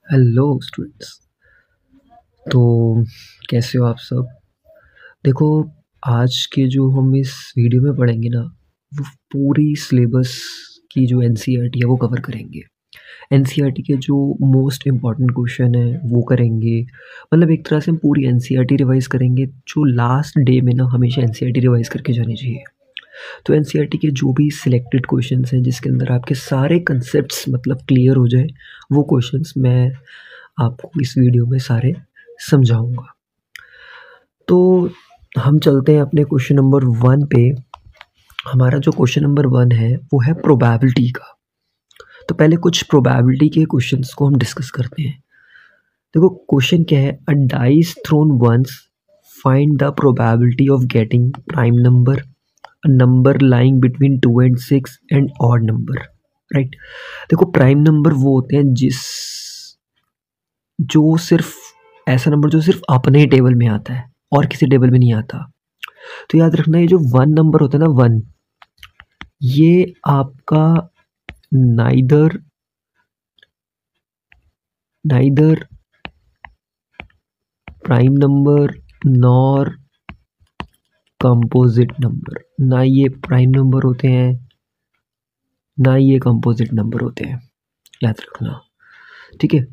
Hello students. तो कैसे हो आप सब? देखो, आज के जो हम इस वीडियो में पढ़ेंगे ना, वो पूरी सिलेबस की जो एनसीईआरटी है वो कवर करेंगे। एनसीईआरटी के जो मोस्ट इम्पॉर्टेंट क्वेश्चन है वो करेंगे। मतलब एक तरह से हम पूरी एनसीईआरटी रिवाइज करेंगे, जो लास्ट डे में ना हमेशा एनसीईआरटी रिवाइज करके जानी चाहिए। तो एनसीईआरटी के जो भी सिलेक्टेड क्वेश्चंस हैं जिसके अंदर आपके सारे कंसेप्ट्स मतलब क्लियर हो जाए, वो क्वेश्चंस मैं आपको इस वीडियो में सारे समझाऊंगा। तो हम चलते हैं अपने क्वेश्चन नंबर 1 पे। हमारा जो क्वेश्चन नंबर 1 है वो है प्रोबेबिलिटी का। तो पहले कुछ प्रोबेबिलिटी के क्वेश्चंस को हम डिस्कस करते हैं। देखो, क्वेश्चन क्या है? A dice thrown once, find the probability of getting prime number, a number lying between 2 and 6 and odd number. Right. देखो, प्राइम नंबर वो होते हैं जो सिर्फ ऐसा नंबर जो सिर्फ अपने ही टेबल में आता है और किसी टेबल में नहीं आता। तो याद रखना, ये जो 1 नंबर होता है ना, 1, ये आपका neither prime number nor composite number. ना ये प्राइम नंबर होते हैं, ना ये कंपोजिट नंबर होते हैं, याद रखना। ठीक है।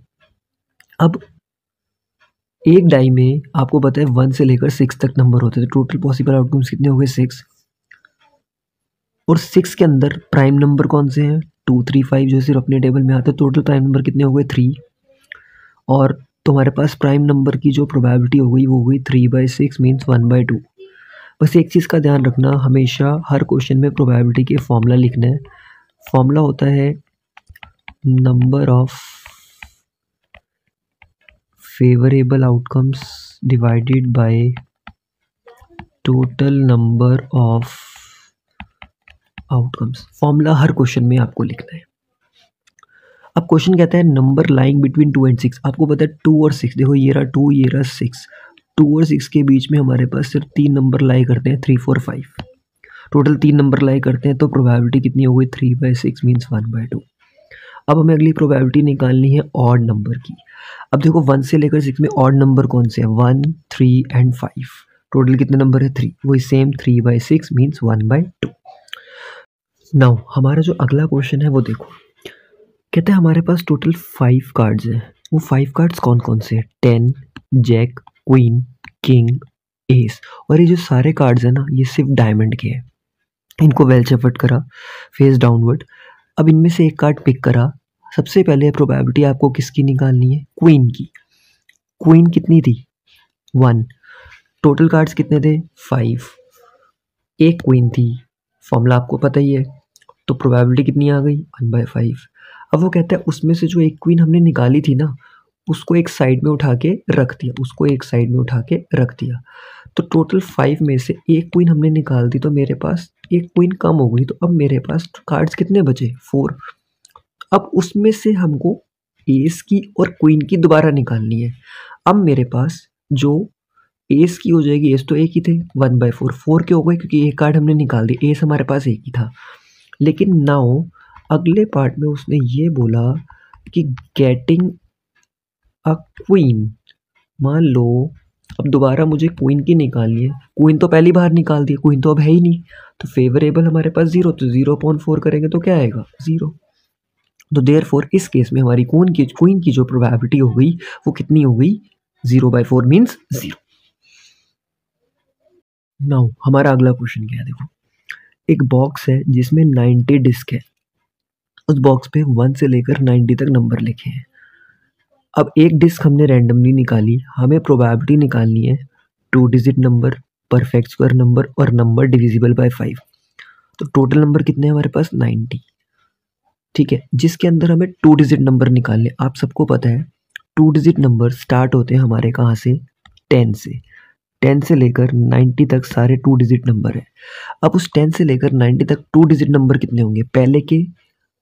अब एक डाई में आपको पता है 1 से लेकर 6 तक नंबर होते हैं। तो टोटल पॉसिबल आउटकम्स कितने हो गए? 6। और 6 के अंदर प्राइम नंबर कौन से हैं? 2, 3, 5 जो सिर्फ अपने टेबल में आते हैं। टोटल प्राइम नंबर कितने हो गए? 3। और तुम्हारे पास प्राइम नंबर की जो प्रोबेबिलिटी हो गई वो हो गई 3/6 मीन्स 1/2। बस एक चीज़ का ध्यान रखना, हमेशा हर क्वेश्चन में प्रोबेबिलिटी के फॉर्मूला लिखना है। फॉर्मूला होता है number of favourable outcomes divided by total number of outcomes. Formula her question में आपको लिखना है। अब क्वेश्चन कहता है नंबर लाइंग बिटवीन 2 and 6। आपको पता है 2 और 6, देखो ये रहा 2, ये रहा 6। 2 और 6 के बीच में हमारे पास सिर्फ 3 नंबर लाई करते हैं, 3, 4, 5। टोटल 3 नंबर लाई करते हैं, तो प्रोबेबिलिटी कितनी हो गई? 3/6 मीन्स 1/2। अब हमें अगली प्रोबेबिलिटी निकालनी है ऑड नंबर की। अब देखो, 1 से लेकर 6 में ऑड नंबर कौन से हैं? 1, 3 एंड 5। टोटल कितने नंबर है? 3। वही सेम 3/6 मीन्स 1/2। नाउ हमारा जो अगला क्वेश्चन है वो देखो, कहते हैं हमारे पास टोटल 5 कार्ड्स हैं। वो 5 कार्ड्स कौन कौन से हैं? 10, जैक, क्वीन, किंग, एस। और ये जो सारे कार्ड्स हैं ना, ये सिर्फ डायमंड के हैं। इनको वेल शफल्ड करा, फेस डाउनवर्ड। अब इनमें से एक कार्ड पिक करा। सबसे पहले प्रोबेबिलिटी आपको किसकी निकालनी है? क्वीन की। क्वीन कितनी थी? 1। टोटल कार्ड्स कितने थे? 5। एक क्वीन थी, फॉर्मूला आपको पता ही है। तो प्रोबेबिलिटी कितनी आ गई? 1/5। अब वो कहता है उसमें से जो एक क्वीन हमने निकाली थी ना, उसको एक साइड में उठा के रख दिया, उसको एक साइड में उठा के रख दिया। तो टोटल 5 में से एक क्वीन हमने निकाल दी, तो मेरे पास एक क्वीन कम हो गई। तो अब मेरे पास कार्ड्स कितने बचे? 4। अब उसमें से हमको एस की और क्वीन की दोबारा निकालनी है। अब मेरे पास जो एस की हो जाएगी, एस तो एक ही थे, 1/4। 4 क्यों हो गए? क्योंकि एक कार्ड हमने निकाल दी, एस हमारे पास एक ही था। लेकिन नाउ अगले पार्ट में उसने ये बोला कि गेटिंग अ क्वीन। मान लो अब दोबारा मुझे क्वीन की निकालनी है। क्वीन तो पहली बार निकाल दी, क्वीन तो अब है ही नहीं। तो फेवरेबल हमारे पास 0, तो 0/4 करेंगे तो क्या आएगा? 0। तो देयरफॉर इस केस में हमारी क्वीन की जो प्रोबेबिलिटी हो गई वो कितनी हो गई? 0/4 मीन्स 0। नाउ हमारा अगला क्वेश्चन क्या है? देखो, एक बॉक्स है जिसमें 90 डिस्क है। उस बॉक्स पे 1 से लेकर 90 तक नंबर लिखे हैं। अब एक डिस्क हमने रैंडमली निकाली, हमें प्रोबेबिलिटी निकालनी है 2 digit number, perfect square number और नंबर डिविजिबल बाय 5। तो टोटल नंबर कितने हैं हमारे पास? 90। ठीक है, जिसके अंदर हमें 2 डिजिट नंबर निकालने। आप सबको पता है 2 डिजिट नंबर स्टार्ट होते हैं हमारे कहाँ से? 10 से। 10 से लेकर 90 तक सारे 2 डिजिट नंबर है। अब उस 10 से लेकर 90 तक 2 डिजिट नंबर कितने होंगे? पहले के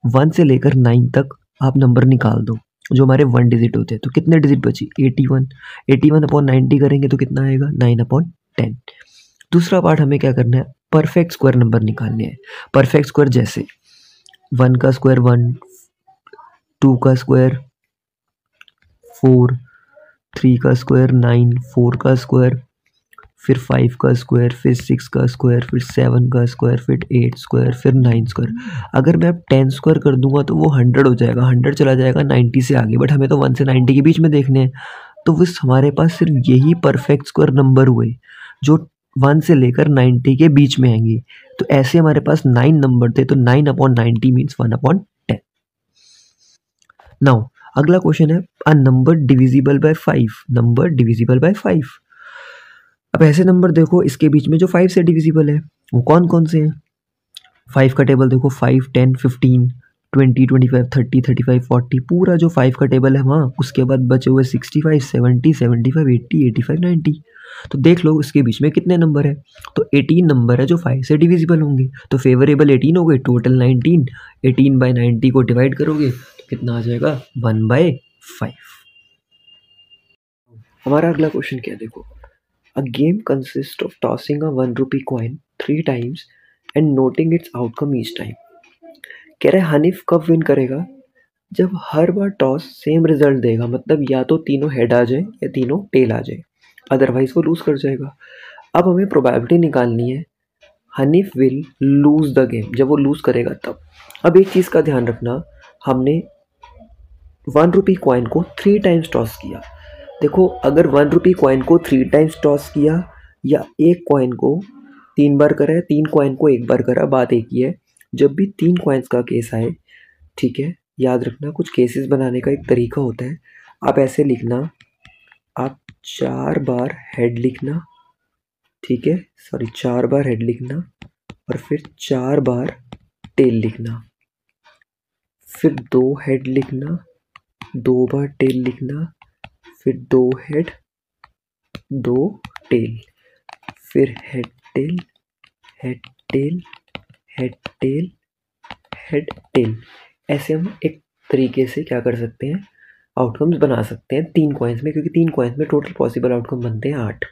1 से लेकर 9 तक आप नंबर निकाल दो, जो हमारे 1 डिजिट होते हैं। तो कितने डिजिट बची? 81। 81/90 करेंगे तो कितना आएगा? 9/10। दूसरा पार्ट हमें क्या करना है? परफेक्ट स्क्वायर नंबर निकालने हैं। परफेक्ट स्क्वायर जैसे 1 का स्क्वायर 1, 2 का स्क्वायर 4, 3 का स्क्वायर 9, 4 का स्क्वायर, फिर 5 का स्क्वायर, फिर 6 का स्क्वायर, फिर 7 का स्क्वायर, फिर 8 स्क्वायर, फिर 9 स्क्वायर। अगर मैं अब 10 स्क्वायर कर दूंगा तो वो 100 हो जाएगा, 100 चला जाएगा 90 से आगे, बट हमें तो 1 से 90 के बीच में देखने हैं। तो बस हमारे पास सिर्फ यही परफेक्ट स्क्वायर नंबर हुए जो 1 से लेकर 90 के बीच में आएंगे। तो ऐसे हमारे पास 9 नंबर थे, तो 9/90 मीन्स 1/10। नाउ अगला क्वेश्चन है a number divisible by 5, number divisible by 5। अब ऐसे नंबर देखो इसके बीच में जो 5 से डिविजिबल है वो कौन कौन से हैं। 5 का टेबल देखो, 5, 10, 15, 20, 25, 30, 35, 40, पूरा जो 5 का टेबल है वहाँ। उसके बाद बचे हुए 65, 70, 75, 80, 85, 90। तो देख लो इसके बीच में कितने नंबर है। तो 18 नंबर है जो 5 से डिविजिबल होंगे। तो फेवरेबल 18 हो गए, टोटल 19। 18 बाई 90 को डिवाइड करोगे तो कितना आ जाएगा, 1/5। हमारा अगला क्वेश्चन क्या है देखो। A game consists of tossing a 1 rupee coin 3 times and noting its outcome each time. कह रहे हनीफ कब विन करेगा, जब हर बार टॉस सेम रिजल्ट देगा, मतलब या तो तीनों हेड आ जाए या तीनों टेल आ जाए, अदरवाइज वो लूज कर जाएगा। अब हमें प्रोबेबिलिटी निकालनी है Hanif will lose the game, जब वो लूज करेगा तब। अब एक चीज़ का ध्यान रखना, हमने 1 रुपी कॉइन को 3 टाइम्स टॉस किया। देखो अगर 1 रुपी कॉइन को 3 टाइम्स टॉस किया या एक कॉइन को 3 बार करा है, 3 कॉइन को एक बार करा, बात एक ही है। जब भी 3 कॉइन्स का केस आए, ठीक है, याद रखना कुछ केसेस बनाने का एक तरीका होता है। आप ऐसे लिखना, आप 4 बार हेड लिखना, ठीक है, सॉरी 4 बार हेड लिखना और फिर 4 बार टेल लिखना, फिर 2 हेड लिखना, 2 बार टेल लिखना, फिर 2 हेड 2 टेल, फिर head tail head tail head tail head tail. ऐसे हम एक तरीके से क्या कर सकते हैं, आउटकम्स बना सकते हैं 3 कॉइन्स में, क्योंकि 3 कॉइन्स में टोटल पॉसिबल आउटकम बनते हैं 8।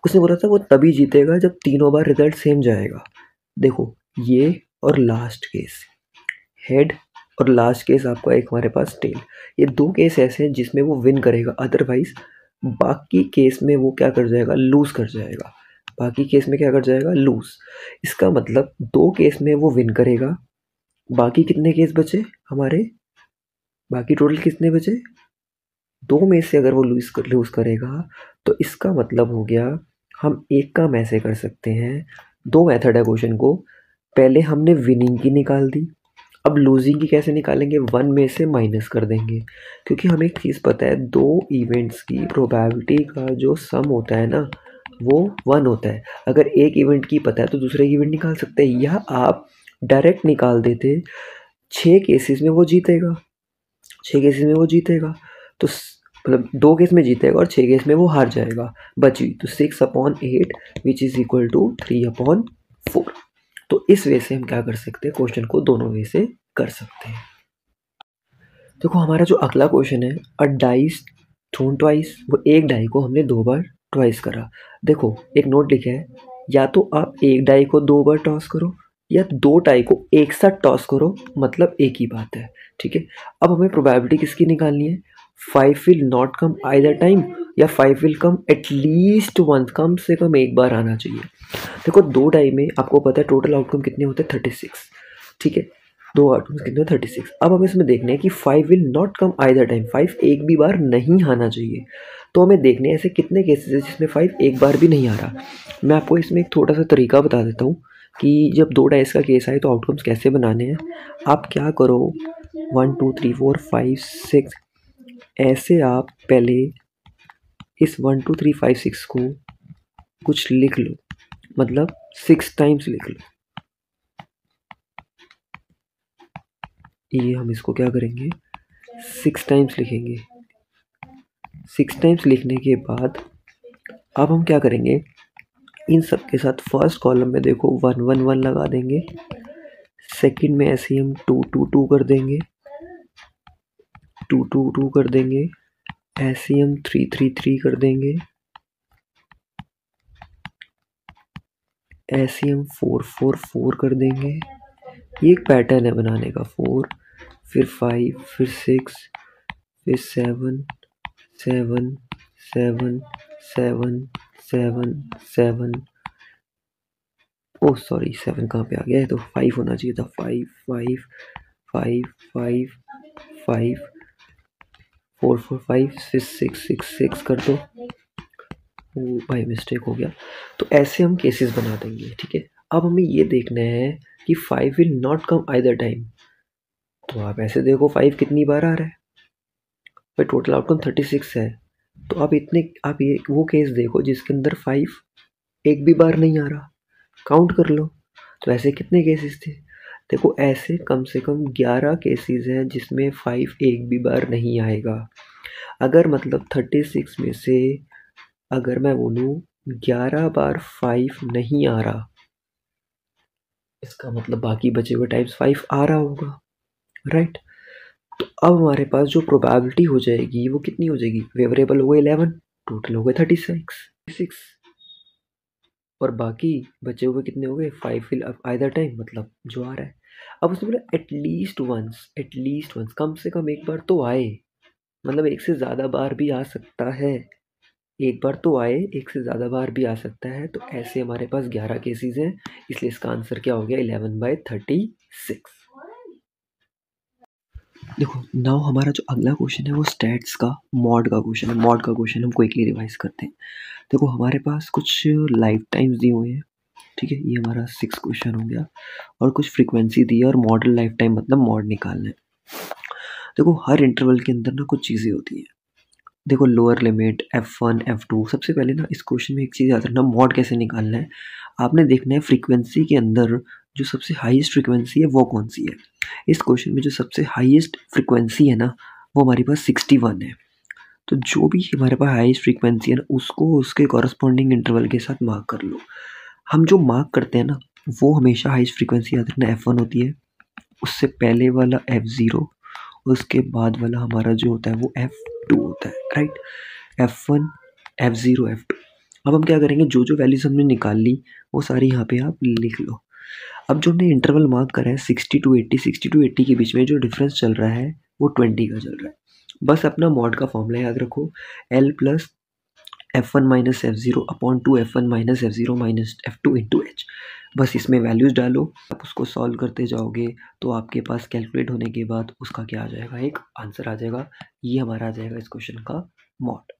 उसने बोला था वो तभी जीतेगा जब तीनों बार रिजल्ट सेम जाएगा। देखो ये और लास्ट केस हेड और लास्ट केस आपका एक हमारे पास टेल, ये 2 केस ऐसे हैं जिसमें वो विन करेगा, अदरवाइज बाकी केस में वो क्या कर जाएगा, लूज कर जाएगा। बाकी केस में क्या कर जाएगा, लूज। इसका मतलब 2 केस में वो विन करेगा, बाकी कितने केस बचे हमारे, बाकी टोटल कितने बचे, 2 में से अगर वो लूज करेगा तो इसका मतलब हो गया, हम एक काम ऐसे कर सकते हैं, 2 मेथड है क्वेश्चन को। पहले हमने विनिंग की निकाल दी, अब लूजिंग की कैसे निकालेंगे, 1 में से माइनस कर देंगे, क्योंकि हमें एक चीज़ पता है 2 इवेंट्स की प्रोबेबिलिटी का जो सम होता है ना वो 1 होता है। अगर एक इवेंट की पता है तो दूसरे इवेंट निकाल सकते हैं, या आप डायरेक्ट निकाल देते, 6 केसेस में वो जीतेगा, 6 केसेस में वो जीतेगा, तो मतलब 2 केस में जीतेगा और 6 केस में वो हार जाएगा, बची तो 6/8 विच इज़ इक्वल टू 3/4। तो इस वे से हम क्या कर सकते हैं, क्वेश्चन को दोनों वे से कर सकते हैं। देखो हमारा जो अगला क्वेश्चन है, अ डाइस थ्रोन ट्वाइस, वो एक डाई को हमने 2 बार ट्वाइस करा। देखो एक नोट लिखा है, या तो आप एक डाई को 2 बार टॉस करो या 2 डाई को एक साथ टॉस करो, मतलब एक ही बात है, ठीक है। अब हमें प्रोबेबिलिटी किसकी निकालनी है, 5 will not come either time या 5 विल कम एटलीस्ट वंस, कम से कम एक बार आना चाहिए। देखो 2 डाई में आपको पता है टोटल आउटकम कितने होते हैं, 36, ठीक है, 2 आउटकम्स कितने 36। अब हमें इसमें देखना है कि 5 will not come either time, 5 एक भी बार नहीं आना चाहिए। तो हमें देखने ऐसे कितने केसेस है जिसमें 5 एक बार भी नहीं आ रहा। मैं आपको इसमें एक थोड़ा सा तरीका बता देता हूँ कि जब 2 डाइस का केस आए तो आउटकम्स कैसे बनाने हैं। आप क्या करो, 1 2 3 4 5 6, ऐसे आप पहले इस 1 2 3 5 6 को कुछ लिख लो, मतलब 6 टाइम्स लिख लो। ये हम इसको क्या करेंगे, 6 टाइम्स लिखेंगे। 6 टाइम्स लिखने के बाद अब हम क्या करेंगे, इन सब के साथ फर्स्ट कॉलम में देखो 1 1 1 लगा देंगे, सेकंड में ऐसे ही हम 2 2 2 कर देंगे, 2 2 2 कर देंगे, ऐसे ही हम 3 3 3 कर देंगे, ऐसे ही हम 4 4 4 कर देंगे। ये एक पैटर्न है बनाने का, 4 फिर 5 फिर 6 फिर 7 7 7 7 7 7, ओह सॉरी 7 कहाँ पे आ गया है, तो 5 होना चाहिए था। 5 5 5 5 5 4 4 5 6 6 6 6 कर दो। ओ भाई मिस्टेक हो गया। तो ऐसे हम केसेस बना देंगे, ठीक है। अब हमें ये देखना है कि 5 will not come either time. तो आप ऐसे देखो 5 कितनी बार आ रहा है भाई, टोटल आउटकम 36 है। तो आप ये वो केस देखो जिसके अंदर 5 एक भी बार नहीं आ रहा, काउंट कर लो। तो ऐसे कितने केसेस थे, देखो ऐसे कम से कम 11 केसेस हैं जिसमें 5 एक भी बार नहीं आएगा। अगर मतलब 36 में से अगर मैं बोलूँ 11 बार 5 नहीं आ रहा, इसका मतलब बाकी बचे हुए टाइम्स 5 आ रहा होगा, राइट। तो अब हमारे पास जो प्रोबेबिलिटी हो जाएगी वो कितनी हो जाएगी, फेवरेबल हो गए 11, टोटल हो गए 36, और बाकी बचे हुए कितने हो गए 5 फिल आइदर टाइम, मतलब जो आ रहा है। अब उसने बोला एटलीस्ट वंस, कम से कम एक बार तो आए, मतलब एक से ज़्यादा बार भी आ सकता है। एक बार तो आए, एक से ज़्यादा बार भी आ सकता है। तो ऐसे हमारे पास 11 केसेस हैं, इसलिए इसका आंसर क्या हो गया 11/36। देखो नाउ हमारा जो अगला क्वेश्चन है वो स्टैट्स का मॉड का क्वेश्चन है। मॉड का क्वेश्चन हम क्विकली रिवाइज करते हैं। देखो हमारे पास कुछ लाइफ टाइम्स दिए हुए हैं, ठीक है, ये हमारा 6 क्वेश्चन हो गया, और कुछ फ्रीक्वेंसी दी है और मॉडल लाइफ टाइम मतलब मॉड निकालना है। देखो हर इंटरवल के अंदर ना कुछ चीज़ें होती हैं। देखो लोअर लिमिट F1 F2, सबसे पहले ना इस क्वेश्चन में एक चीज़ याद रखना, मॉड कैसे निकालना है। आपने देखना है फ्रीक्वेंसी के अंदर जो सबसे हाईएस्ट फ्रीक्वेंसी है वो कौन सी है। इस क्वेश्चन में जो सबसे हाईएस्ट फ्रीक्वेंसी है ना वो हमारे पास 61 है। तो जो भी हमारे पास हाईएस्ट फ्रीक्वेंसी है ना उसको उसके कॉरस्पॉन्डिंग इंटरवल के साथ मार्क कर लो। हम जो मार्क करते हैं ना वो हमेशा हाईएस्ट फ्रीक्वेंसी याद रखना F1 होती है, उससे पहले वाला F0, उसके बाद वाला हमारा जो होता है वो F2 होता है, राइट। F1 F0 F2। अब हम क्या करेंगे, जो जो वैल्यूज हमने निकाल ली वो सारी यहाँ पे आप लिख लो। अब जो हमने इंटरवल मार्क करा है 60 to 80 के बीच में जो डिफरेंस चल रहा है वो 20 का चल रहा है। बस अपना मॉड का फॉर्मूला याद रखो, L plus F1 minus F0 upon 2 F1 minus F0 minus F2 into H। बस इसमें वैल्यूज डालो, आप उसको सॉल्व करते जाओगे तो आपके पास कैलकुलेट होने के बाद उसका क्या आ जाएगा, एक आंसर आ जाएगा। ये हमारा आ जाएगा इस क्वेश्चन का मॉड।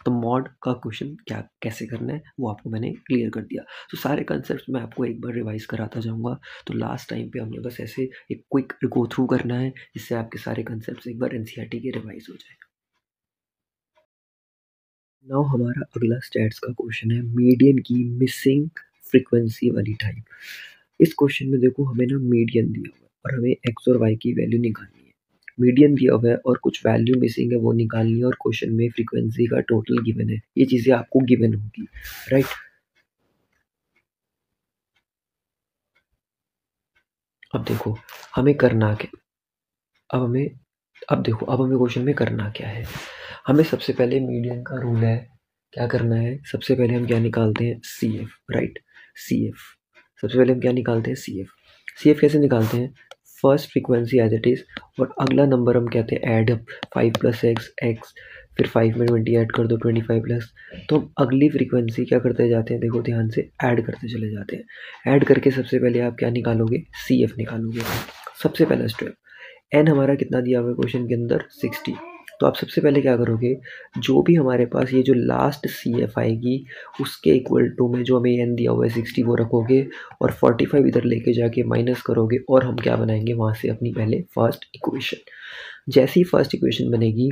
तो मॉड का क्वेश्चन क्या कैसे करना है वो आपको मैंने क्लियर कर दिया। तो सारे कंसेप्ट मैं आपको एक बार रिवाइज कराता जाऊंगा। तो लास्ट टाइम पे हमने बस ऐसे एक क्विक गो थ्रू करना है जिससे आपके सारे कंसेप्ट एक बार एनसीईआरटी के रिवाइज हो जाए। नाउ हमारा अगला स्टैट्स का क्वेश्चन है मीडियन की मिसिंग फ्रीक्वेंसी वाली टाइप। इस क्वेश्चन में देखो हमें ना मीडियन दिया हुआ है और हमें एक्स और वाई की वैल्यू निकालनी है। मीडियन दिया हुआ है और कुछ वैल्यू मिसिंग है वो निकालनी है, और क्वेश्चन में फ्रीक्वेंसी का टोटल गिवन है। ये चीज़ें आपको गिवन होगी, राइट। अब देखो हमें करना क्या, अब देखो अब हमें क्वेश्चन में करना क्या है। हमें सबसे पहले मीडियन का रूल है, क्या करना है, सबसे पहले हम क्या निकालते हैं CF, राइट। CF सबसे पहले हम क्या निकालते हैं CF कैसे निकालते हैं, first frequency as it is और अगला नंबर हम कहते हैं ऐड अप 5 + x, फिर 5 में 20 ऐड कर दो 25 प्लस। तो हम अगली फ्रीक्वेंसी क्या करते जाते हैं, देखो ध्यान से ऐड करते चले जाते हैं। ऐड करके सबसे पहले आप क्या निकालोगे, CF निकालोगे, सबसे पहला स्टेप। एन हमारा कितना दिया हुआ है क्वेश्चन के अंदर 60। तो आप सबसे पहले क्या करोगे, जो भी हमारे पास ये जो लास्ट CF आएगी उसके इक्वल टू में जो हमें एन दिया हुआ है 60 वो रखोगे, और 45 इधर लेके जाके माइनस करोगे, और हम क्या बनाएंगे वहाँ से अपनी पहले फर्स्ट इक्वेशन। जैसे ही फर्स्ट इक्वेशन बनेगी,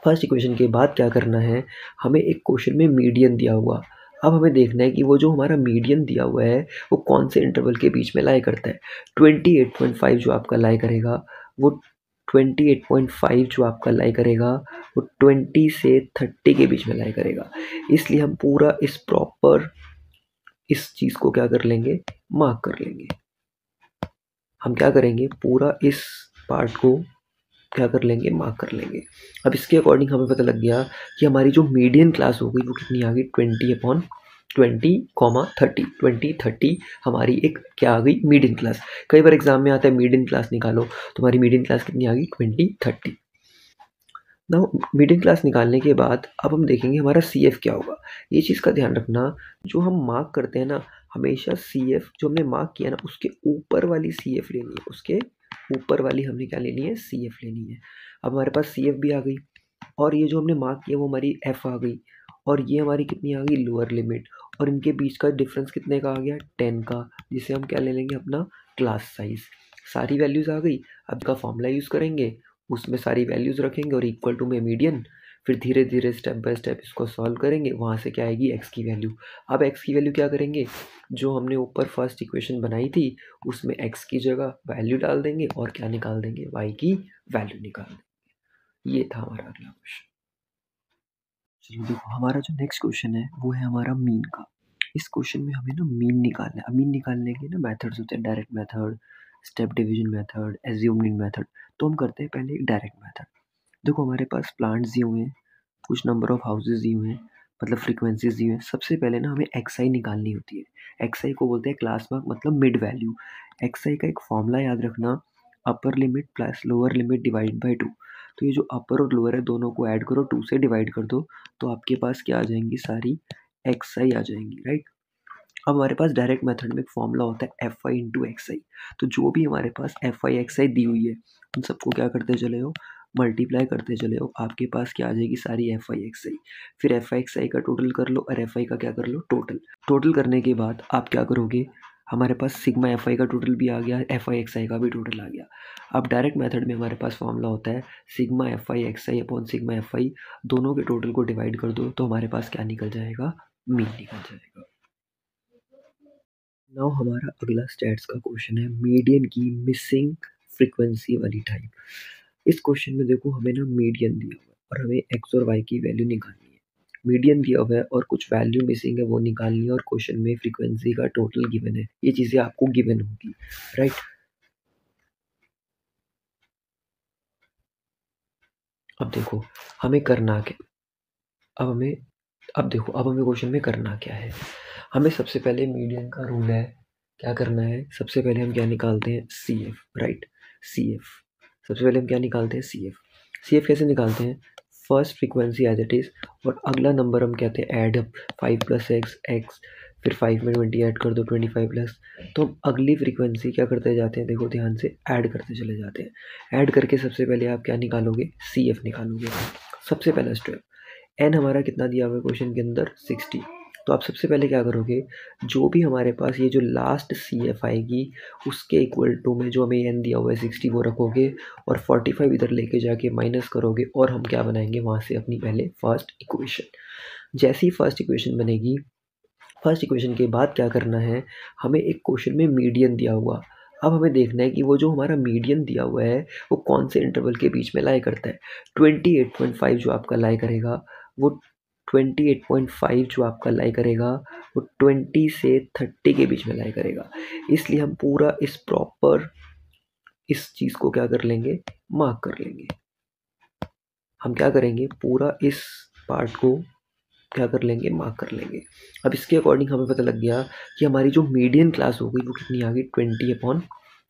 फर्स्ट इक्वेशन के बाद क्या करना है, हमें एक क्वेश्चन में मीडियन दिया हुआ। अब हमें देखना है कि वो जो हमारा मीडियन दिया हुआ है वो कौन से इंटरवल के बीच में लाई करता है। 28.5 जो आपका लाई करेगा वो 28.5 जो आपका लाई करेगा वो 20 से 30 के बीच में लाई करेगा। इसलिए हम पूरा इस प्रॉपर इस चीज़ को क्या कर लेंगे, मार्क कर लेंगे। हम क्या करेंगे, पूरा इस पार्ट को क्या कर लेंगे, मार्क कर लेंगे। अब इसके अकॉर्डिंग हमें पता लग गया कि हमारी जो मीडियन क्लास हो गई वो कितनी आ गई 20/20,30 हमारी एक क्या आ गई मीडियन क्लास। कई बार एग्जाम में आता है मीडियन क्लास निकालो, तो हमारी मीडियन क्लास कितनी आ गई 20/30। नाउ मिडिल क्लास निकालने के बाद अब हम देखेंगे हमारा CF क्या होगा। ये चीज़ का ध्यान रखना, जो हम मार्क करते हैं ना, हमेशा CF जो हमने मार्क किया ना उसके ऊपर वाली CF लेनी है, उसके ऊपर वाली हमने क्या लेनी है, CF लेनी है। अब हमारे पास CF भी आ गई और ये जो हमने मार्क किया वो हमारी F आ गई और ये हमारी कितनी आ गई, लोअर लिमिट, और इनके बीच का डिफरेंस कितने का आ गया, 10 का, जिसे हम क्या ले लेंगे, अपना क्लास साइज। सारी वैल्यूज़ आ गई। अब का फॉर्मूला यूज़ करेंगे, उसमें सारी वैल्यूज़ रखेंगे और इक्वल टू में मीडियन, फिर धीरे धीरे स्टेप बाय स्टेप इसको सॉल्व करेंगे। वहाँ से क्या आएगी, एक्स की वैल्यू। अब एक्स की वैल्यू क्या करेंगे, जो हमने ऊपर फर्स्ट इक्वेशन बनाई थी उसमें एक्स की जगह वैल्यू डाल देंगे और क्या निकाल देंगे, वाई की वैल्यू निकाल देंगे। ये था हमारा अगला क्वेश्चन। चलिए देखो, हमारा जो नेक्स्ट क्वेश्चन है वो है हमारा मीन का। इस क्वेश्चन में हमें ना मीन निकालना है। अब मीन निकालने के ना मेथड्स होते हैं, direct method, step division method, assumed method. तो हम करते हैं पहले एक डायरेक्ट मेथड। देखो हमारे पास प्लांट्स दिए हुए हैं, कुछ नंबर ऑफ हाउसेज दिए हुए हैं, मतलब फ्रीक्वेंसीज दी हुई हैं। सबसे पहले ना हमें एक्स आई निकालनी होती है। एक्स आई को बोलते हैं क्लास मार्क, मतलब मिड वैल्यू। एक्स आई का एक फॉर्मूला याद रखना, upper limit plus lower limit divide by two. तो ये जो अपर और लोअर है दोनों को ऐड करो, टू से डिवाइड कर दो, तो आपके पास क्या आ जाएंगी, सारी एक्स आई आ जाएंगी, राइट। अब हमारे पास डायरेक्ट मेथड में एक फॉर्मूला होता है एफ आई इंटू एक्स आई। तो जो भी हमारे पास एफ आई एक्स आई दी हुई है उन सबको क्या करते चले हो, मल्टीप्लाई करते चले हो। आपके पास क्या आ जाएगी, सारी एफ आई एक्स आई। फिर एफ आई एक्स आई का टोटल कर लो और एफ आई का क्या कर लो, टोटल। टोटल करने के बाद आप क्या करोगे, हमारे पास सिग्मा एफ आई का टोटल भी आ गया, एफ आई एक्स आई का भी टोटल आ गया। अब डायरेक्ट मेथड में हमारे पास फॉर्मूला होता है sigma F I x I upon sigma F I. दोनों के टोटल को डिवाइड कर दो तो हमारे पास क्या निकल जाएगा, मीन निकल जाएगा। नाउ हमारा अगला स्टैट्स का क्वेश्चन है मीडियन की मिसिंग फ्रीक्वेंसी वाली टाइप। इस क्वेश्चन में देखो हमें ना मीडियन दिया हुआ है और हमें एक्स और वाई की वैल्यू निकालनी है। मीडियन दिया हुआ है और कुछ वैल्यू मिसिंग है, वो निकालनी है, और क्वेश्चन में फ्रीक्वेंसी का टोटल गिवन है। ये चीज़ें आपको गिवन होगी, राइट। अब देखो हमें करना क्या, अब हमें क्वेश्चन में करना क्या है। हमें सबसे पहले मीडियन का रूल है, क्या करना है, सबसे पहले हम क्या निकालते हैं, C F, right. C F, सबसे पहले हम क्या निकालते हैं, सी एफ। सी एफ कैसे निकालते हैं, first frequency as it is और अगला नंबर हम कहते हैं add up, 5 plus X X, फिर 5 में 20 ऐड कर दो, 25 प्लस। तो हम अगली फ्रीक्वेंसी क्या करते जाते हैं, देखो ध्यान से, ऐड करते चले जाते हैं। ऐड करके सबसे पहले आप क्या निकालोगे, सी एफ निकालोगे। सबसे पहला स्टेप, एन हमारा कितना दिया हुआ है क्वेश्चन के अंदर, 60। तो आप सबसे पहले क्या करोगे, जो भी हमारे पास ये जो लास्ट सी एफ आएगी उसके इक्वल टू में जो हमें एन दिया हुआ है 60 वो रखोगे और 45 इधर लेके जाके माइनस करोगे और हम क्या बनाएंगे वहाँ से अपनी पहले फर्स्ट इक्वेशन। जैसी ही फर्स्ट इक्वेशन बनेगी, फर्स्ट इक्वेशन के बाद क्या करना है, हमें एक क्वेश्चन में मीडियन दिया हुआ। अब हमें देखना है कि वो जो हमारा मीडियन दिया हुआ है वो कौन से इंटरवल के बीच में लाई करता है। 28.5 जो आपका लाई करेगा वो 28.5 जो आपका लाई करेगा वो 20 से 30 के बीच में लाई करेगा। इसलिए हम पूरा इस प्रॉपर इस चीज़ को क्या कर लेंगे, मार्क कर लेंगे। हम क्या करेंगे, पूरा इस पार्ट को क्या कर लेंगे, मार्क कर लेंगे। अब इसके अकॉर्डिंग हमें पता लग गया कि हमारी जो मीडियन क्लास हो गई वो कितनी आ गई, 20/20,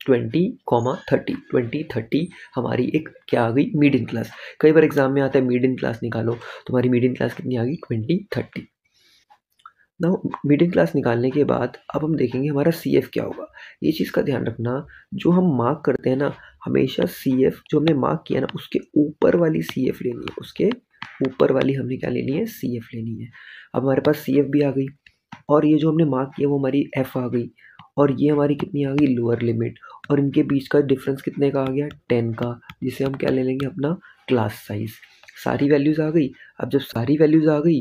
20/30 हमारी एक क्या आ गई, मीडियन क्लास। कई बार एग्जाम में आता है मीडियन क्लास निकालो, तो हमारी मीडियन क्लास कितनी आ गई, 20/30। नाउ मिडिल क्लास निकालने के बाद अब हम देखेंगे हमारा सी एफ क्या होगा। ये चीज़ का ध्यान रखना, जो हम मार्क करते हैं ना, हमेशा सी एफ जो हमने मार्क किया ना उसके ऊपर वाली सी एफ लेनी है, उसके ऊपर वाली हमने क्या लेनी है, सी एफ लेनी है। अब हमारे पास सी एफ भी आ गई और ये जो हमने मार्क किया वो हमारी एफ आ गई और ये हमारी कितनी आ गई, लोअर लिमिट, और इनके बीच का डिफरेंस कितने का आ गया, 10 का, जिसे हम क्या ले लेंगे, अपना क्लास साइज। सारी वैल्यूज़ आ गई। अब जब सारी वैल्यूज़ आ गई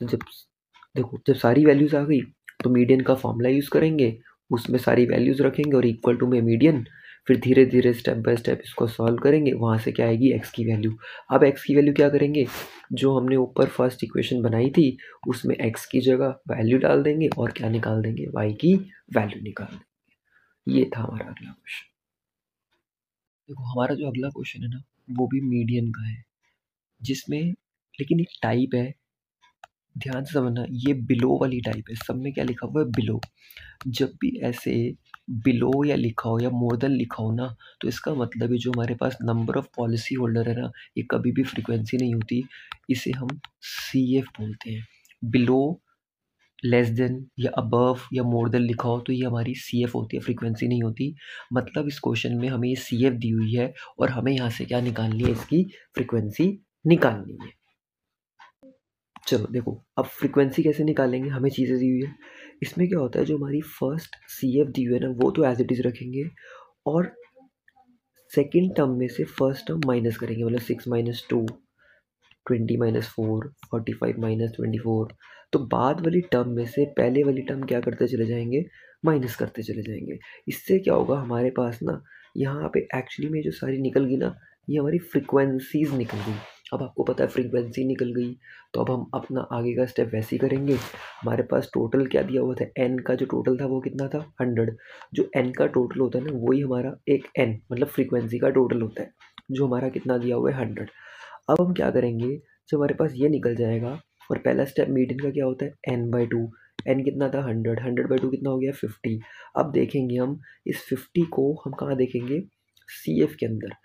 तो जब सारी वैल्यूज़ आ गई तो मीडियन का फॉर्मूला यूज़ करेंगे, उसमें सारी वैल्यूज़ रखेंगे और इक्वल टू में मीडियन, फिर धीरे धीरे स्टेप बाय स्टेप इसको सॉल्व करेंगे। वहाँ से क्या आएगी, एक्स की वैल्यू। अब एक्स की वैल्यू क्या करेंगे, जो हमने ऊपर फर्स्ट इक्वेशन बनाई थी उसमें एक्स की जगह वैल्यू डाल देंगे और क्या निकाल देंगे, वाई की वैल्यू निकाल देंगे। ये था हमारा अगला क्वेश्चन। देखो हमारा जो अगला क्वेश्चन है ना वो भी मीडियन का है, जिसमें लेकिन एक टाइप है, ध्यान से समझना, ये बिलो वाली टाइप है। सब में क्या लिखा हुआ है, बिलो। जब भी ऐसे बिलो या लिखा हो या मोर देन लिखा हो ना, तो इसका मतलब है जो हमारे पास नंबर ऑफ पॉलिसी होल्डर है ना, ये कभी भी फ्रीक्वेंसी नहीं होती। इसे हम CF बोलते हैं। बिलो, लेस देन या अबव या मोर देन लिखा हो तो ये हमारी CF होती है, फ्रीक्वेंसी नहीं होती। मतलब इस क्वेश्चन में हमें ये CF दी हुई है और हमें यहाँ से क्या निकालनी है, इसकी फ्रीक्वेंसी निकालनी है। चलो देखो, अब फ्रीक्वेंसी कैसे निकालेंगे, हमें चीज़ें दी हुई है। इसमें क्या होता है, जो हमारी फर्स्ट CF दी हुई है ना, वो तो एज इट इज़ रखेंगे और सेकेंड टर्म में से फर्स्ट टर्म माइनस करेंगे। मतलब 6 - 2, 20 - 4, 45 - 24। तो बाद वाली टर्म में से पहले वाली टर्म क्या करते चले जाएंगे, माइनस करते चले जाएंगे। इससे क्या होगा, हमारे पास ना यहाँ पे एक्चुअली में जो सारी निकल गई ना, ये हमारी फ्रिक्वेंसीज निकल गई। अब आपको पता है फ्रीक्वेंसी निकल गई, तो अब हम अपना आगे का स्टेप वैसे ही करेंगे। हमारे पास टोटल क्या दिया हुआ था, एन का जो टोटल था वो कितना था, 100। जो एन का टोटल होता है ना, वही हमारा एक एन मतलब फ्रीक्वेंसी का टोटल होता है, जो हमारा कितना दिया हुआ है, 100। अब हम क्या करेंगे, जब हमारे पास ये निकल जाएगा और पहला स्टेप मीडियन का क्या होता है, n/2। एन कितना था, 100। 100/2 कितना हो गया, 50। अब देखेंगे हम इस 50 को हम कहाँ देखेंगे, CF के अंदर।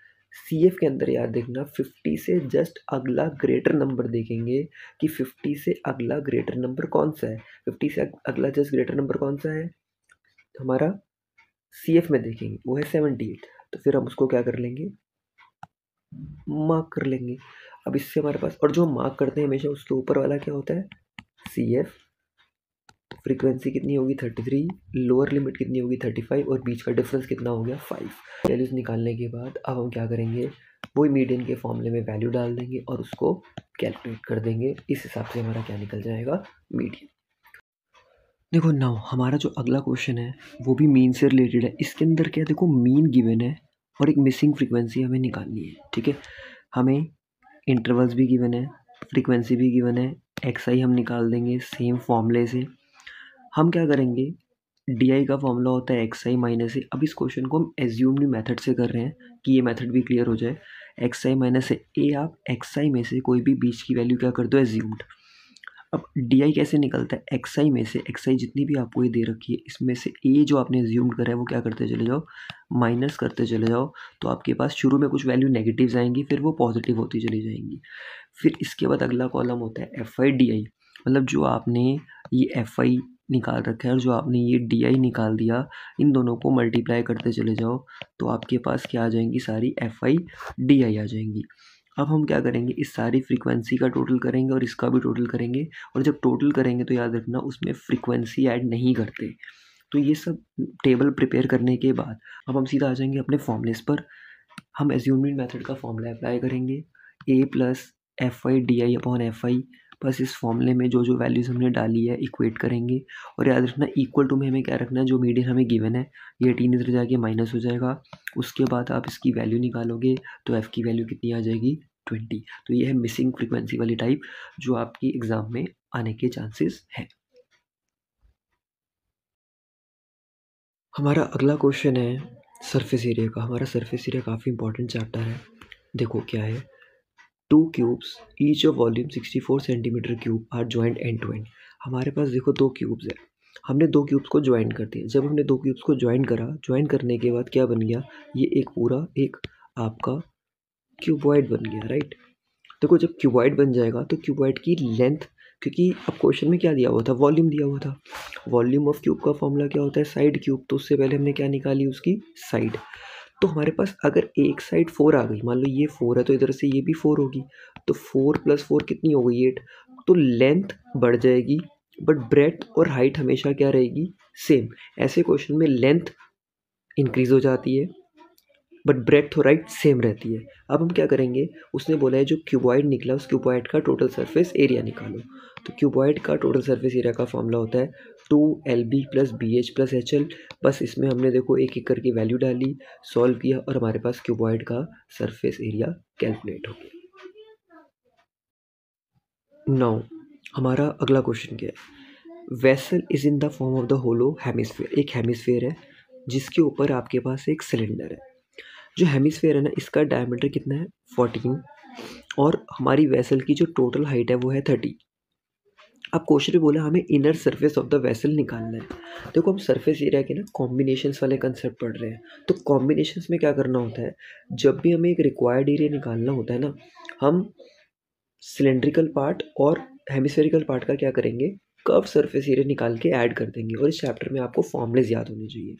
CF के अंदर याद देखना, 50 से जस्ट अगला ग्रेटर नंबर देखेंगे कि 50 से अगला ग्रेटर नंबर कौन सा है। 50 से अगला जस्ट ग्रेटर नंबर कौन सा है हमारा, CF में देखेंगे वो है 78। तो फिर हम उसको क्या कर लेंगे, मार्क कर लेंगे। अब इससे हमारे पास, और जो हम मार्क करते हैं हमेशा उसके ऊपर वाला क्या होता है, CF। फ्रीक्वेंसी कितनी होगी, 33। लोअर लिमिट कितनी होगी, 35। और बीच का डिफरेंस कितना हो गया, 5। वैल्यूज निकालने के बाद अब हम क्या करेंगे, वही मीडियन के फॉर्मूले में वैल्यू डाल देंगे और उसको कैलकुलेट कर देंगे। इस हिसाब से हमारा क्या निकल जाएगा, मीडियन। देखो नाउ हमारा जो अगला क्वेश्चन है वो भी मीन से रिलेटेड है। इसके अंदर क्या है, देखो मीन गिवन है और एक मिसिंग फ्रीक्वेंसी हमें निकालनी है। ठीक है, हमें इंटरवल्स भी गिवन है, फ्रीक्वेंसी भी गिवन है, XI हम निकाल देंगे सेम फॉर्मूले से। हम क्या करेंगे, DI का फॉर्मूला होता है XI - A। अब इस क्वेश्चन को हम एज्यूम्ड मेथड से कर रहे हैं कि ये मेथड भी क्लियर हो जाए। XI - A, आप XI में से कोई भी बीच की वैल्यू क्या कर दो, एज्यूम्ड। अब DI कैसे निकलता है, XI में से, XI जितनी भी आपको ये दे रखी है इसमें से A जो आपने एज्यूम्ड करा है वो क्या करते चले जाओ, माइनस करते चले जाओ। तो आपके पास शुरू में कुछ वैल्यू नेगेटिव्स आएंगी, फिर वो पॉजिटिव होती चली जाएंगी। फिर इसके बाद अगला कॉलम होता है FI DI। मतलब जो आपने ये FI निकाल रखा है और जो आपने ये DI निकाल दिया, इन दोनों को मल्टीप्लाई करते चले जाओ तो आपके पास क्या आ जाएंगी, सारी FI DI आ जाएंगी। अब हम क्या करेंगे, इस सारी फ्रीक्वेंसी का टोटल करेंगे और इसका भी टोटल करेंगे। और जब टोटल करेंगे तो याद रखना उसमें फ्रीक्वेंसी ऐड नहीं करते। तो ये सब टेबल प्रिपेयर करने के बाद अब हम सीधा आ जाएंगे अपने फॉर्मूलेस पर। हम एज्यूम्ड मेथड का फॉर्मूला अप्लाई करेंगे, A + FI DI/FI। बस इस फॉर्मूले में जो जो वैल्यूज़ हमने डाली है इक्वेट करेंगे। और याद रखना इक्वल टू में हमें क्या रखना है, जो मीडियन हमें गिवन है ये 18 इधर जाके माइनस हो जाएगा। उसके बाद आप इसकी वैल्यू निकालोगे तो F की वैल्यू कितनी आ जाएगी, 20। तो ये है मिसिंग फ्रीक्वेंसी वाली टाइप जो आपकी एग्ज़ाम में आने के चांसेस हैं। हमारा अगला क्वेश्चन है सरफेस एरिया का। हमारा सरफेस एरिया काफ़ी इंपॉर्टेंट चैप्टर है। देखो क्या है, 2 cubes each of volume 64 centimetre cube are joint end to end. हमारे पास देखो 2 क्यूब्स है, हमने 2 क्यूब्स को ज्वाइन कर दिया। जब हमने 2 क्यूब्स को ज्वाइन करा, ज्वाइन करने के बाद क्या बन गया, ये एक पूरा एक आपका क्यूबॉइड बन गया, राइट। देखो जब क्यूबॉइड बन जाएगा तो क्यूबॉइड की लेंथ, क्योंकि अब क्वेश्चन में क्या दिया हुआ था, वॉल्यूम दिया हुआ था। वॉल्यूम ऑफ क्यूब का फॉर्मूला क्या होता है, साइड क्यूब। तो उससे पहले हमने क्या निकाली, उसकी साइड। तो हमारे पास अगर एक साइड 4 आ गई, मान लो ये 4 है तो इधर से ये भी 4 होगी, तो 4 + 4 कितनी हो गई, 8। तो लेंथ बढ़ जाएगी बट ब्रेड्थ और हाइट हमेशा क्या रहेगी, सेम। ऐसे क्वेश्चन में लेंथ इंक्रीज हो जाती है बट ब्रेड्थ और हाइट सेम रहती है। अब हम क्या करेंगे, उसने बोला है जो क्यूबॉइड निकला उस क्यूबॉइड का टोटल सरफेस एरिया निकालो। तो क्यूबॉइड का टोटल सरफेस एरिया का फॉर्मूला होता है 2LB + BH + HL। बस इसमें हमने देखो एक एक करके वैल्यू डाली, सॉल्व किया और हमारे पास क्यूबॉइड का सरफेस एरिया कैलकुलेट हो गया। नाउ हमारा अगला क्वेश्चन क्या है, vessel is in the form of the hollow hemisphere. एक हेमिस्फीयर है जिसके ऊपर आपके पास एक सिलेंडर है। जो हेमिस्फीयर है ना, इसका डायमीटर कितना है, 14। और हमारी वेसल की जो टोटल हाइट है वो है 30। अब क्वेश्चन में बोला हमें inner surface of the vessel निकालना है। देखो हम सरफेस एरिया के ना कॉम्बिनेशंस वाले कंसेप्ट पढ़ रहे हैं। तो कॉम्बिनेशंस में क्या करना होता है, जब भी हमें एक रिक्वायर्ड एरिया निकालना होता है ना, हम सिलेंड्रिकल पार्ट और हेमिस्फेरिकल पार्ट का क्या करेंगे, कर्व सरफेस एरिया निकाल के ऐड कर देंगे। और इस चैप्टर में आपको फॉर्मूलेज याद होने चाहिए।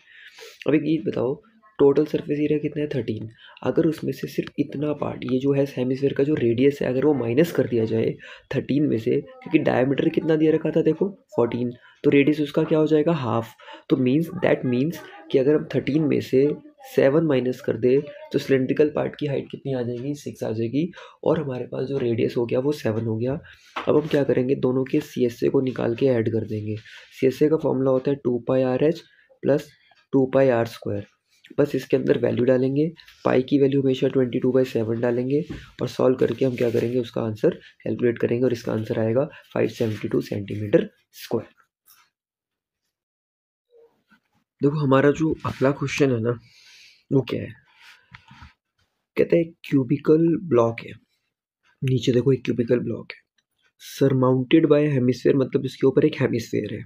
अब एक चीज़ बताओ, टोटल सरफेस एरिया कितना है 13। अगर उसमें से सिर्फ इतना पार्ट, ये जो है हेमिस्फेयर का जो रेडियस है, अगर वो माइनस कर दिया जाए 13 में से, क्योंकि डायमीटर कितना दिया रखा था देखो 14, तो रेडियस उसका क्या हो जाएगा हाफ। तो मीन्स कि अगर हम 13 में से 7 माइनस कर दे तो सिलेंड्रिकल पार्ट की हाइट कितनी आ जाएगी, 6 आ जाएगी। और हमारे पास जो रेडियस हो गया वो 7 हो गया। अब हम क्या करेंगे, दोनों के सी एस ए को निकाल के ऐड कर देंगे। सी एस ए का फॉर्मूला होता है 2πr/h प्लस 2πr²। बस इसके अंदर वैल्यू डालेंगे, पाई की वैल्यू हमेशा 22/7 डालेंगे और सॉल्व करके हम क्या करेंगे, उसका आंसर कैलकुलेट करेंगे और इसका आंसर आएगा 572 सेंटीमीटर स्क्वायर। देखो हमारा जो अगला क्वेश्चन है ना, वो क्या है, कहते हैं क्यूबिकल ब्लॉक है। नीचे देखो एक क्यूबिकल ब्लॉक है, सरमाउंटेड बाय हेमिस्फेयर, मतलब इसके ऊपर एक हेमिस्फेयर है।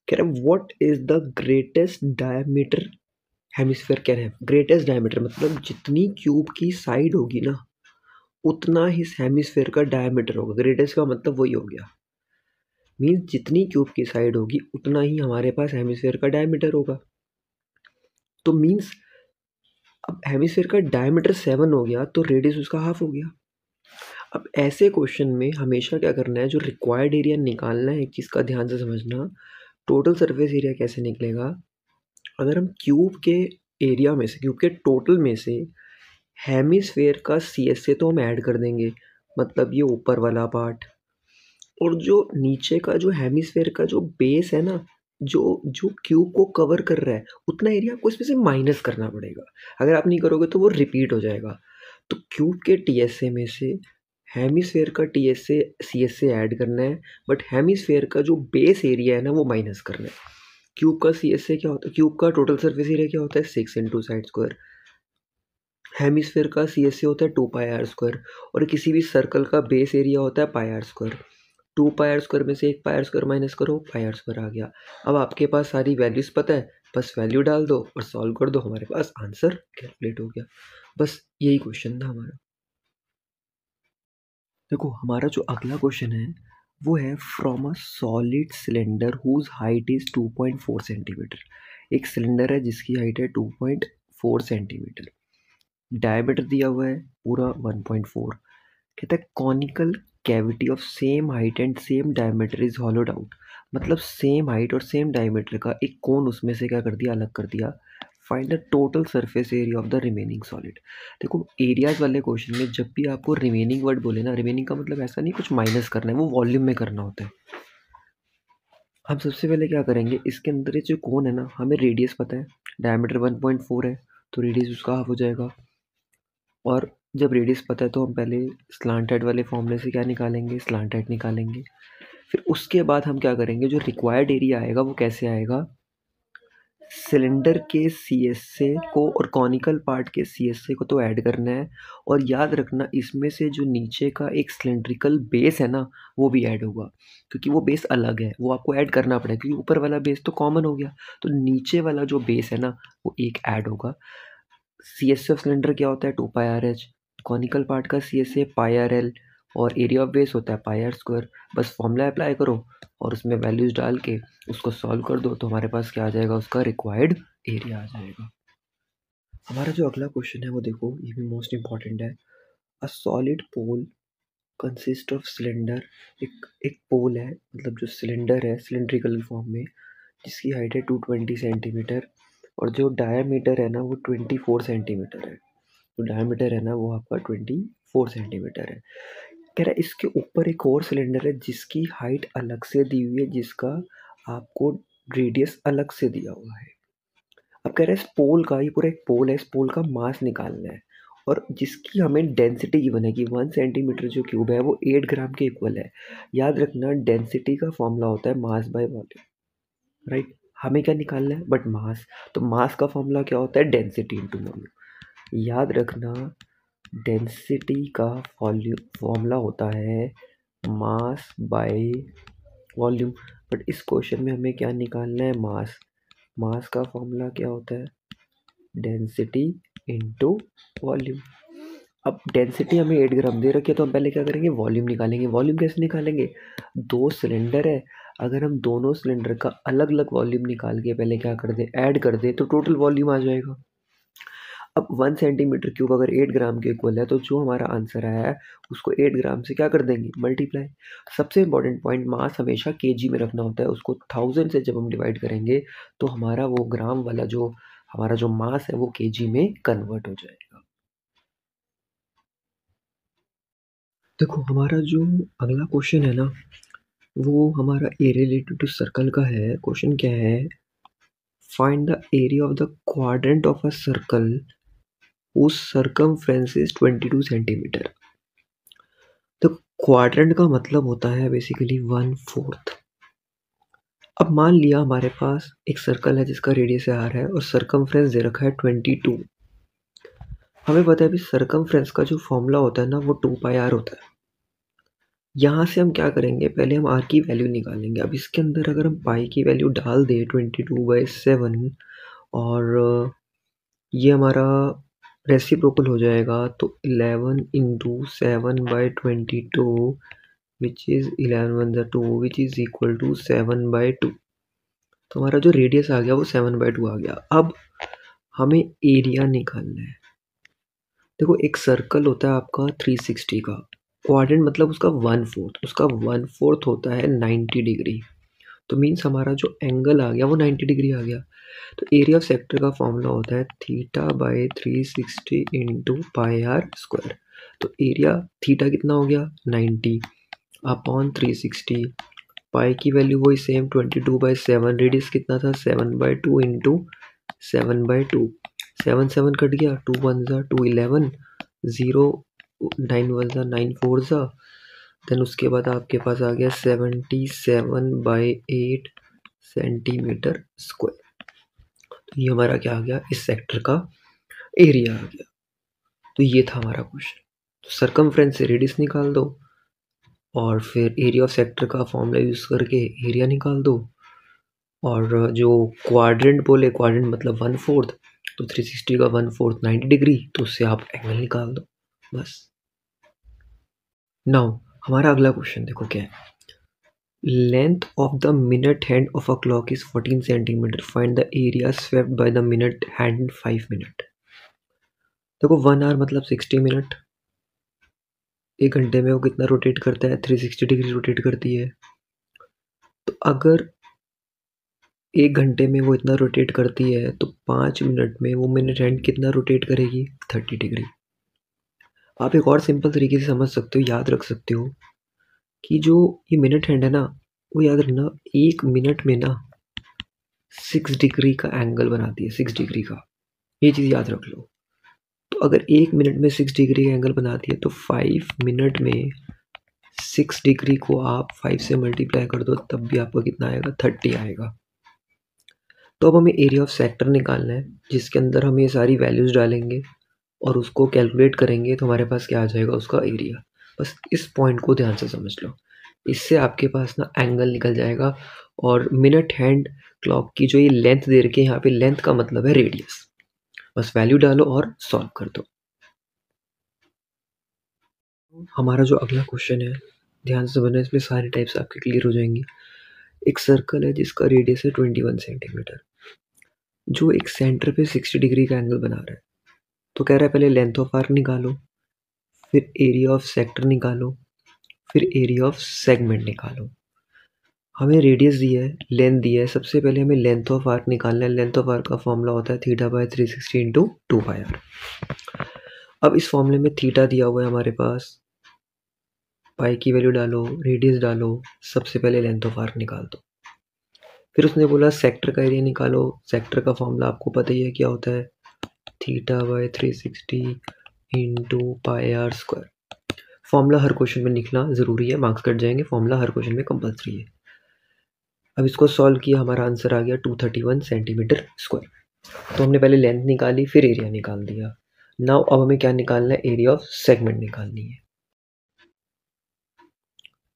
कह रहा है what is the greatest diameter hemisphere. कह रहे हैं ग्रेटेस्ट डायमीटर मतलब जितनी क्यूब की साइड होगी ना, उतना ही इस हेमिस्फेयर का डायमीटर होगा। ग्रेटेस्ट का मतलब वही हो गया, मीन्स जितनी क्यूब की साइड होगी उतना ही हमारे पास हेमिस्फेयर का डायमीटर होगा। तो मीन्स अब हेमिस्फेयर का डायमीटर 7 हो गया तो रेडियस उसका हाफ हो गया। अब ऐसे क्वेश्चन में हमेशा क्या करना है, जो रिक्वायर्ड एरिया निकालना है, एक चीज़ का ध्यान से समझना, टोटल सरफेस एरिया कैसे निकलेगा। अगर हम क्यूब के एरिया में से, क्यूब के टोटल में से हेमिस्फेयर का सी एस ए तो हम ऐड कर देंगे, मतलब ये ऊपर वाला पार्ट, और जो नीचे का जो हेमिस्फेयर का जो बेस है ना, जो जो क्यूब को कवर कर रहा है, उतना एरिया आपको इसमें से माइनस करना पड़ेगा। अगर आप नहीं करोगे तो वो रिपीट हो जाएगा। तो क्यूब के टी एस ए में से हेमिस्फेयर का T S A C S A add करना है, बट हेमिस्फेयर का जो बेस एरिया है ना वो माइनस करना है। क्यूब का सी एस ए क्या होता है, क्यूब का टोटल सरफेस एरिया क्या होता है 6 इंटू साइड स्क्वायर। हेमिस्फेयर का सी एस ए होता है 2πr²। और किसी भी सर्कल का बेस एरिया होता है πr²। 2πr² में से एक πr² माइनस करो, πr² आ गया। अब आपके पास सारी वैल्यूज़ पता है, बस वैल्यू डाल दो और सॉल्व कर दो, हमारे पास आंसर कैलकुलेट हो गया। बस यही क्वेश्चन था हमारा। देखो हमारा जो अगला क्वेश्चन है वो है from a solid cylinder whose height is 2.4 centimetre. एक सिलेंडर है जिसकी हाइट है 2.4 सेंटीमीटर, डायमीटर दिया हुआ है पूरा 1.4। कहता है conical cavity of same height and same diameter is hollowed out, मतलब सेम हाइट और सेम डायमीटर का एक कोन उसमें से क्या कर दिया, अलग कर दिया। Find the total surface area of the remaining solid. देखो एरियाज वाले क्वेश्चन में जब भी आपको रिमेनिंग वर्ड बोले ना, रिमेनिंग का मतलब ऐसा नहीं कुछ माइनस करना है, वो वॉल्यूम में करना होता है। हम सबसे पहले क्या करेंगे, इसके अंदर ये जो कोन है ना, हमें रेडियस पता है, डायमीटर 1.4 है, तो रेडियस उसका हाफ हो जाएगा। और जब रेडियस पता है तो हम पहले स्लांटेड वाले फॉर्मूले से क्या निकालेंगे, स्लांटेड निकालेंगे। फिर उसके बाद हम क्या करेंगे, जो रिक्वायर्ड एरिया आएगा वो कैसे आएगा, सिलेंडर के सी एस ए को और कॉनिकल पार्ट के सी एस ए को तो ऐड करना है। और याद रखना इसमें से जो नीचे का एक सिलेंड्रिकल बेस है ना, वो भी ऐड होगा, क्योंकि वो बेस अलग है, वो आपको ऐड करना पड़ेगा, क्योंकि ऊपर वाला बेस तो कॉमन हो गया, तो नीचे वाला जो बेस है ना वो एक ऐड होगा। सी एस एफ सिलेंडर क्या होता है 2πr/h, कॉनिकल पार्ट का सी एस ए πr/l, और एरिया ऑफ बेस होता है πr²। बस फॉर्मूला अप्लाई करो और उसमें वैल्यूज डाल के उसको सॉल्व कर दो, तो हमारे पास क्या आ जाएगा, उसका रिक्वायर्ड एरिया आ जाएगा। हमारा जो अगला क्वेश्चन है वो देखो, ये भी मोस्ट इंपॉर्टेंट है। A solid pole consist of cylinder, एक पोल है, मतलब जो सिलेंडर है सिलेंड्रिकल फॉर्म में, जिसकी हाइट है 220 सेंटीमीटर और जो डायमीटर है ना वो 24 सेंटीमीटर है। जो डायमीटर है ना वो आपका 24 सेंटीमीटर है। कह रहा है इसके ऊपर एक और सिलेंडर है जिसकी हाइट अलग से दी हुई है, जिसका आपको रेडियस अलग से दिया हुआ है। अब कह रहा है इस पोल का, ये पूरा एक पोल है, इस पोल का मास निकालना है और जिसकी हमें डेंसिटी गिवन है कि 1 सेंटीमीटर जो क्यूब है वो 8 ग्राम के इक्वल है। याद रखना डेंसिटी का फॉर्मूला होता है मास बाय वॉल्यूम, राइट। हमें क्या निकालना है, बट मास, तो मास का फॉर्मूला क्या होता है, डेंसिटी इंटू वॉल्यूम। याद रखना डेंसिटी का फॉर्मूला होता है मास बाय वॉल्यूम। बट इस क्वेश्चन में हमें क्या निकालना है, मास। मास का फॉर्मूला क्या होता है, डेंसिटी इनटू वॉल्यूम। अब डेंसिटी हमें 8 ग्राम दे रखी है, तो हम पहले क्या करेंगे, वॉल्यूम निकालेंगे। वॉल्यूम कैसे निकालेंगे, दो सिलेंडर है, अगर हम दोनों सिलेंडर का अलग अलग वॉल्यूम निकाल के पहले क्या कर दे, ऐड कर दे, तो टोटल वॉल्यूम आ जाएगा। अब 1 सेंटीमीटर क्यूब अगर 8 ग्राम के इक्वल है, तो जो हमारा आंसर आया है उसको 8 ग्राम से क्या कर देंगे, मल्टीप्लाई। सबसे इंपॉर्टेंट पॉइंट, मास हमेशा केजी में रखना होता है, उसको 1000 से जब हम डिवाइड करेंगे तो हमारा वो ग्राम वाला जो हमारा जो मास है वो केजी में कन्वर्ट हो जाएगा। देखो हमारा जो अगला क्वेश्चन है ना, वो हमारा एरिया रिलेटेड टू सर्कल का है। क्वेश्चन क्या है, find the area of the quadrant of a circle whose circumference is 22 centimetre. तो क्वाड्रेंट का मतलब होता है बेसिकली 1/4। अब मान लिया हमारे पास एक सर्कल है जिसका रेडियस आर है और सर्कमफ्रेंस दे रखा है 22। हमें पता है भी सर्कमफ्रेंस का जो फॉर्मूला होता है ना वो 2πr होता है। यहाँ से हम क्या करेंगे, पहले हम आर की वैल्यू निकालेंगे। अब इसके अंदर अगर हम पाई की वैल्यू डाल दें 22/7 और ये हमारा रेसिप्रोकल हो जाएगा, तो 11 into 7/22 which is 11 2 which is equal to 7/2। तो हमारा जो रेडियस आ गया वो 7/2 आ गया। अब हमें एरिया निकालना है। देखो एक सर्कल होता है आपका 360 का, क्वाड्रेंट मतलब उसका 1/4, उसका 1/4 होता है 90 डिग्री। तो मीन्स हमारा जो एंगल आ गया वो 90 डिग्री आ गया। तो एरिया ऑफ सेक्टर का फॉर्मूला होता है θ/360 इंटू πr²। तो एरिया थीटा कितना हो गया 90 अपॉन 360, पाई की वैल्यू वही सेम 22/7, रेडियस कितना था 7/2 इंटू 7/2। 7 7 कट गया, 2 1 ज़ा 2 11, 0 9 1 ज़ा 9 4 ज़ा, देन उसके बाद आपके पास आ गया 77/8 सेंटीमीटर स्क्वायर। तो ये हमारा क्या आ गया, इस सेक्टर का एरिया आ गया। तो ये था हमारा क्वेश्चन। तो सर्कमफ्रेंस से रेडियस निकाल दो और फिर एरिया ऑफ सेक्टर का फॉर्मूला यूज़ करके एरिया निकाल दो, और जो क्वाड्रेंट बोले, क्वाड्रेंट मतलब 1/4, तो 360 का 1/4 90 डिग्री, तो उससे आप एंगल निकाल दो बस। नाउ हमारा अगला क्वेश्चन देखो क्या है, length of the minute hand of a clock is 14 centimetre, find the area swept by the minute hand in 5 minute. देखो 1 आवर मतलब 60 मिनट, एक घंटे में वो कितना रोटेट करता है, 360 डिग्री रोटेट करती है। तो अगर एक घंटे में वो इतना रोटेट करती है तो 5 मिनट में वो मिनट हैंड कितना रोटेट करेगी, 30 डिग्री। आप एक और सिंपल तरीके से समझ सकते हो, याद रख सकते हो कि जो ये मिनट हैंड है ना, वो याद रखना एक मिनट में ना 6 डिग्री का एंगल बनाती है, 6 डिग्री का, ये चीज़ याद रख लो। तो अगर एक मिनट में 6 डिग्री का एंगल बनाती है तो 5 मिनट में 6 डिग्री को आप 5 से मल्टीप्लाई कर दो, तब भी आपका कितना आएगा, 30 आएगा। तो अब हमें एरिया ऑफ सेक्टर निकालना है, जिसके अंदर हम ये सारी वैल्यूज़ डालेंगे और उसको कैलकुलेट करेंगे, तो हमारे पास क्या आ जाएगा, उसका एरिया। बस इस पॉइंट को ध्यान से समझ लो, इससे आपके पास ना एंगल निकल जाएगा। और मिनट हैंड क्लॉक की जो ये लेंथ दे रखी है, यहाँ पे लेंथ का मतलब है रेडियस। बस वैल्यू डालो और सॉल्व कर दो। हमारा जो अगला क्वेश्चन है, ध्यान से बनना, इसमें सारे टाइप्स आपके क्लियर हो जाएंगे। एक सर्कल है जिसका रेडियस है 21 सेंटीमीटर, जो एक सेंटर पे 60 डिग्री का एंगल बना रहा है। तो कह रहा है पहले लेंथ ऑफ आर्क निकालो, फिर एरिया ऑफ सेक्टर निकालो, फिर एरिया ऑफ सेगमेंट निकालो। हमें रेडियस दिया है, लेंथ दिया है, सबसे पहले हमें लेंथ ऑफ आर्क निकालना है। लेंथ ऑफ आर्क का फॉर्मूला होता है θ/360 इंटू 2πr। अब इस फॉर्मूले में थीटा दिया हुआ है हमारे पास, पाई की वैल्यू डालो, रेडियस डालो, सबसे पहले लेंथ ऑफ आर्क निकाल दो। फिर उसने बोला सेक्टर का एरिया निकालो। सेक्टर का फॉर्मूला आपको पता ही है क्या होता है, θ/360 इंटू πr²। फॉर्मूला हर क्वेश्चन में लिखना ज़रूरी है, मार्क्स कट जाएंगे, फॉर्मूला हर क्वेश्चन में कंपलसरी है। अब इसको सॉल्व किया, हमारा आंसर आ गया 231 सेंटीमीटर स्क्वायर। तो हमने पहले लेंथ निकाली, फिर एरिया निकाल दिया। नाउ अब हमें क्या निकालना है, एरिया ऑफ सेगमेंट निकालनी है।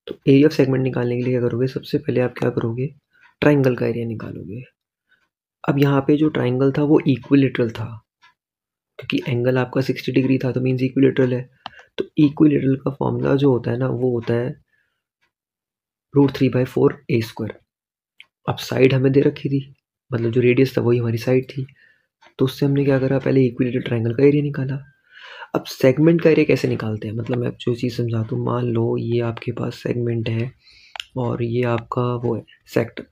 तो एरिया ऑफ सेगमेंट निकालने के लिए क्या करोगे, सबसे पहले आप क्या करोगे, ट्राइंगल का एरिया निकालोगे। अब यहाँ पे जो ट्राइंगल था वो इक्विलेटरल था, क्योंकि एंगल आपका 60 डिग्री था तो मीन्स इक्विलेटरल है। तो इक्विलेटरल का फॉर्मूला जो होता है ना वो होता है √3/4 a²। अब साइड हमें दे रखी थी, मतलब जो रेडियस था वही हमारी साइड थी, तो उससे हमने क्या करा, पहले इक्विलेटरल ट्राइंगल का एरिया निकाला। अब सेगमेंट का एरिया कैसे निकालते हैं, मतलब मैं जो चीज़ समझाता हूँ, मान लो ये आपके पास सेगमेंट है और ये आपका वो है सेक्टर।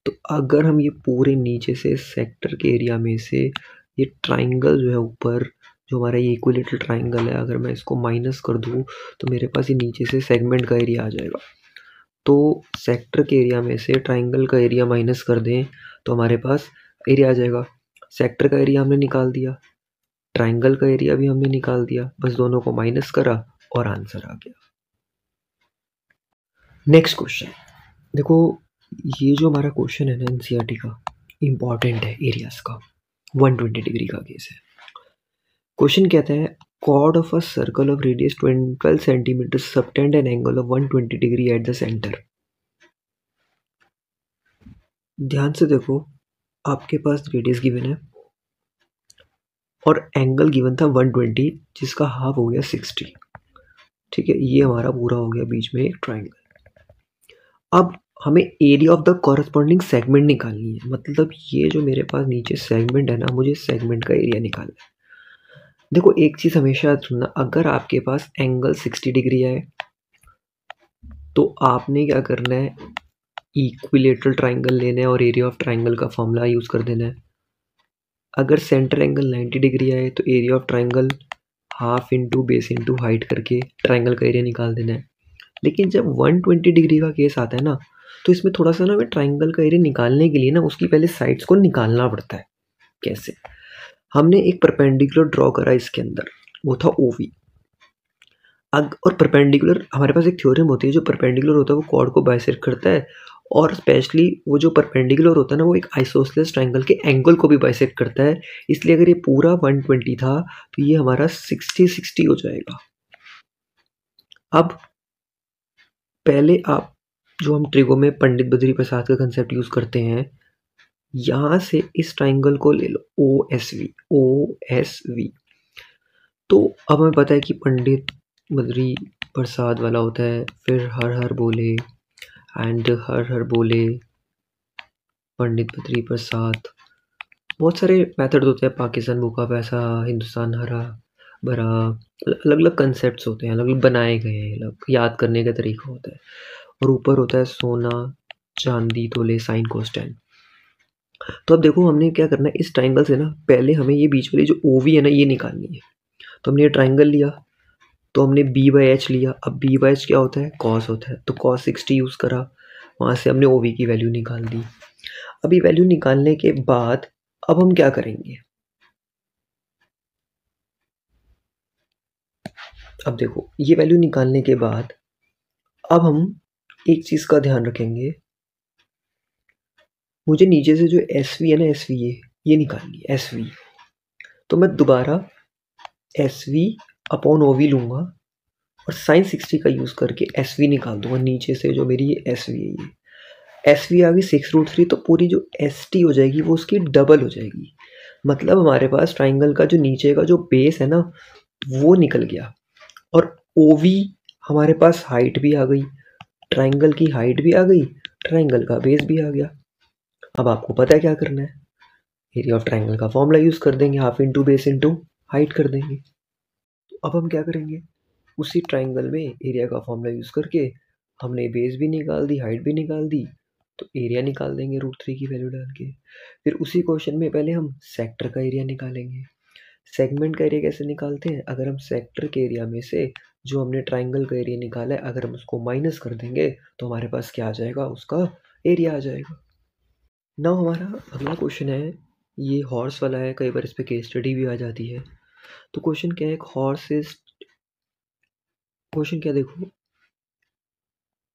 तो अगर हम ये पूरे नीचे से सेक्टर के एरिया में से ये ट्राइंगल जो है ऊपर, जो हमारा ये इक्विलेटरल ट्राइंगल है, अगर मैं इसको माइनस कर दूँ तो मेरे पास ये नीचे से सेगमेंट का एरिया आ जाएगा। तो सेक्टर के एरिया में से ट्राइंगल का एरिया माइनस कर दें तो हमारे पास एरिया आ जाएगा। सेक्टर का एरिया हमने निकाल दिया, ट्राइंगल का एरिया भी हमने निकाल दिया, बस दोनों को माइनस करा और आंसर आ गया। नेक्स्ट क्वेश्चन देखो, ये जो हमारा क्वेश्चन है ना एनसीईआरटी का, इम्पॉर्टेंट है एरियाज का, 120 डिग्री का केस है। क्वेश्चन कहता है chord of a circle of radius 12 centimeters subtend an angle of 120 degree at the center। ध्यान से देखो, आपके पास रेडियस गिवन है और एंगल गिवन था 120, जिसका हाफ हो गया 60। ठीक है, ये हमारा पूरा हो गया बीच में एक ट्राइंगल। अब हमें area of the corresponding segment निकालनी है, मतलब ये जो मेरे पास नीचे सेगमेंट है ना, मुझे सेगमेंट का एरिया निकालना है। देखो एक चीज़ हमेशा याद रखना, अगर आपके पास एंगल 60 डिग्री है तो आपने क्या करना है, इक्विलेटरल ट्राइंगल लेना है और एरिया ऑफ ट्राइंगल का फॉर्मूला यूज़ कर देना है। अगर सेंटर एंगल 90 डिग्री है तो area of triangle half into base into height करके ट्राइंगल का एरिया निकाल देना है। लेकिन जब 120 डिग्री का केस आता है ना, तो इसमें थोड़ा सा ना हमें ट्राइंगल का एरिया निकालने के लिए ना उसकी पहले साइड्स को निकालना पड़ता है। कैसे, हमने एक परपेंडिकुलर ड्रॉ करा इसके अंदर, वो था OV। और परपेंडिकुलर, हमारे पास एक थ्योरम होती है, जो परपेंडिकुलर होता है वो कॉर्ड को बाइसेक्ट करता है, और स्पेशली वो जो परपेंडिकुलर होता है ना वो एक आइसोसेलेस ट्राइंगल के एंगल को भी बाइसेक्ट करता है। इसलिए अगर ये पूरा 120 था तो ये हमारा 60-60 हो जाएगा। अब पहले आप, जो हम ट्रिगो में पंडित बद्री प्रसाद का कंसेप्ट यूज करते हैं, यहाँ से इस ट्राइंगल को ले लो OSV। तो अब हमें पता है कि पंडित बद्री प्रसाद वाला होता है, फिर हर हर बोले, एंड हर हर बोले पंडित बद्री प्रसाद, बहुत सारे मेथड होते हैं, पाकिस्तान भूखा पैसा, हिंदुस्तान हरा भरा, अलग अलग कंसेप्ट होते हैं, अलग अलग बनाए गए हैं, अलग याद करने का तरीका होता है। और ऊपर होता है सोना चांदी तोले साइन कोस्टैन। तो अब देखो हमने क्या करना है, इस ट्राइंगल से ना पहले हमें ये बीच वाली जो OV है ना ये निकालनी है। तो हमने ये ट्राइंगल लिया, तो हमने B/H लिया। अब B/H क्या होता है, कॉस होता है, तो cos 60 यूज़ करा, वहाँ से हमने OV की वैल्यू निकाल दी। अभी वैल्यू निकालने के बाद अब हम क्या करेंगे, अब देखो ये वैल्यू निकालने के बाद अब हम एक चीज़ का ध्यान रखेंगे, मुझे नीचे से जो SV है ना, SV ये निकालनी है SV। तो मैं दोबारा SV/OV लूँगा और साइन 60 का यूज़ करके SV निकाल दूंगा नीचे से, जो मेरी ये SV है, ये SV आ गई 6√3, तो पूरी जो ST हो जाएगी वो उसकी डबल हो जाएगी। मतलब हमारे पास ट्राइंगल का जो नीचे का जो बेस है ना वो निकल गया, और OV हमारे पास हाइट भी आ गई, ट्राइंगल की हाइट भी आ गई, ट्राइंगल का बेस भी आ गया। अब आपको पता है क्या करना है, एरिया ऑफ ट्राइंगल का फॉर्मूला यूज़ कर देंगे, half into base into height कर देंगे। तो अब हम क्या करेंगे, उसी ट्राइंगल में एरिया का फॉर्मूला यूज़ करके हमने बेस भी निकाल दी, हाइट भी निकाल दी, तो एरिया निकाल देंगे √3 की वैल्यू डाल के। फिर उसी क्वेश्चन में पहले हम सेक्टर का एरिया निकालेंगे। सेगमेंट का एरिया कैसे निकालते हैं, अगर हम सेक्टर के एरिया में से जो हमने ट्राइंगल का एरिया निकाला है अगर हम उसको माइनस कर देंगे तो हमारे पास क्या आ जाएगा, उसका एरिया आ जाएगा। नाउ हमारा अगला क्वेश्चन है, ये हॉर्स वाला है, कई बार इस पे केस स्टडी भी आ जाती है। तो क्वेश्चन क्या है, एक हॉर्स इज, क्वेश्चन क्या देखो,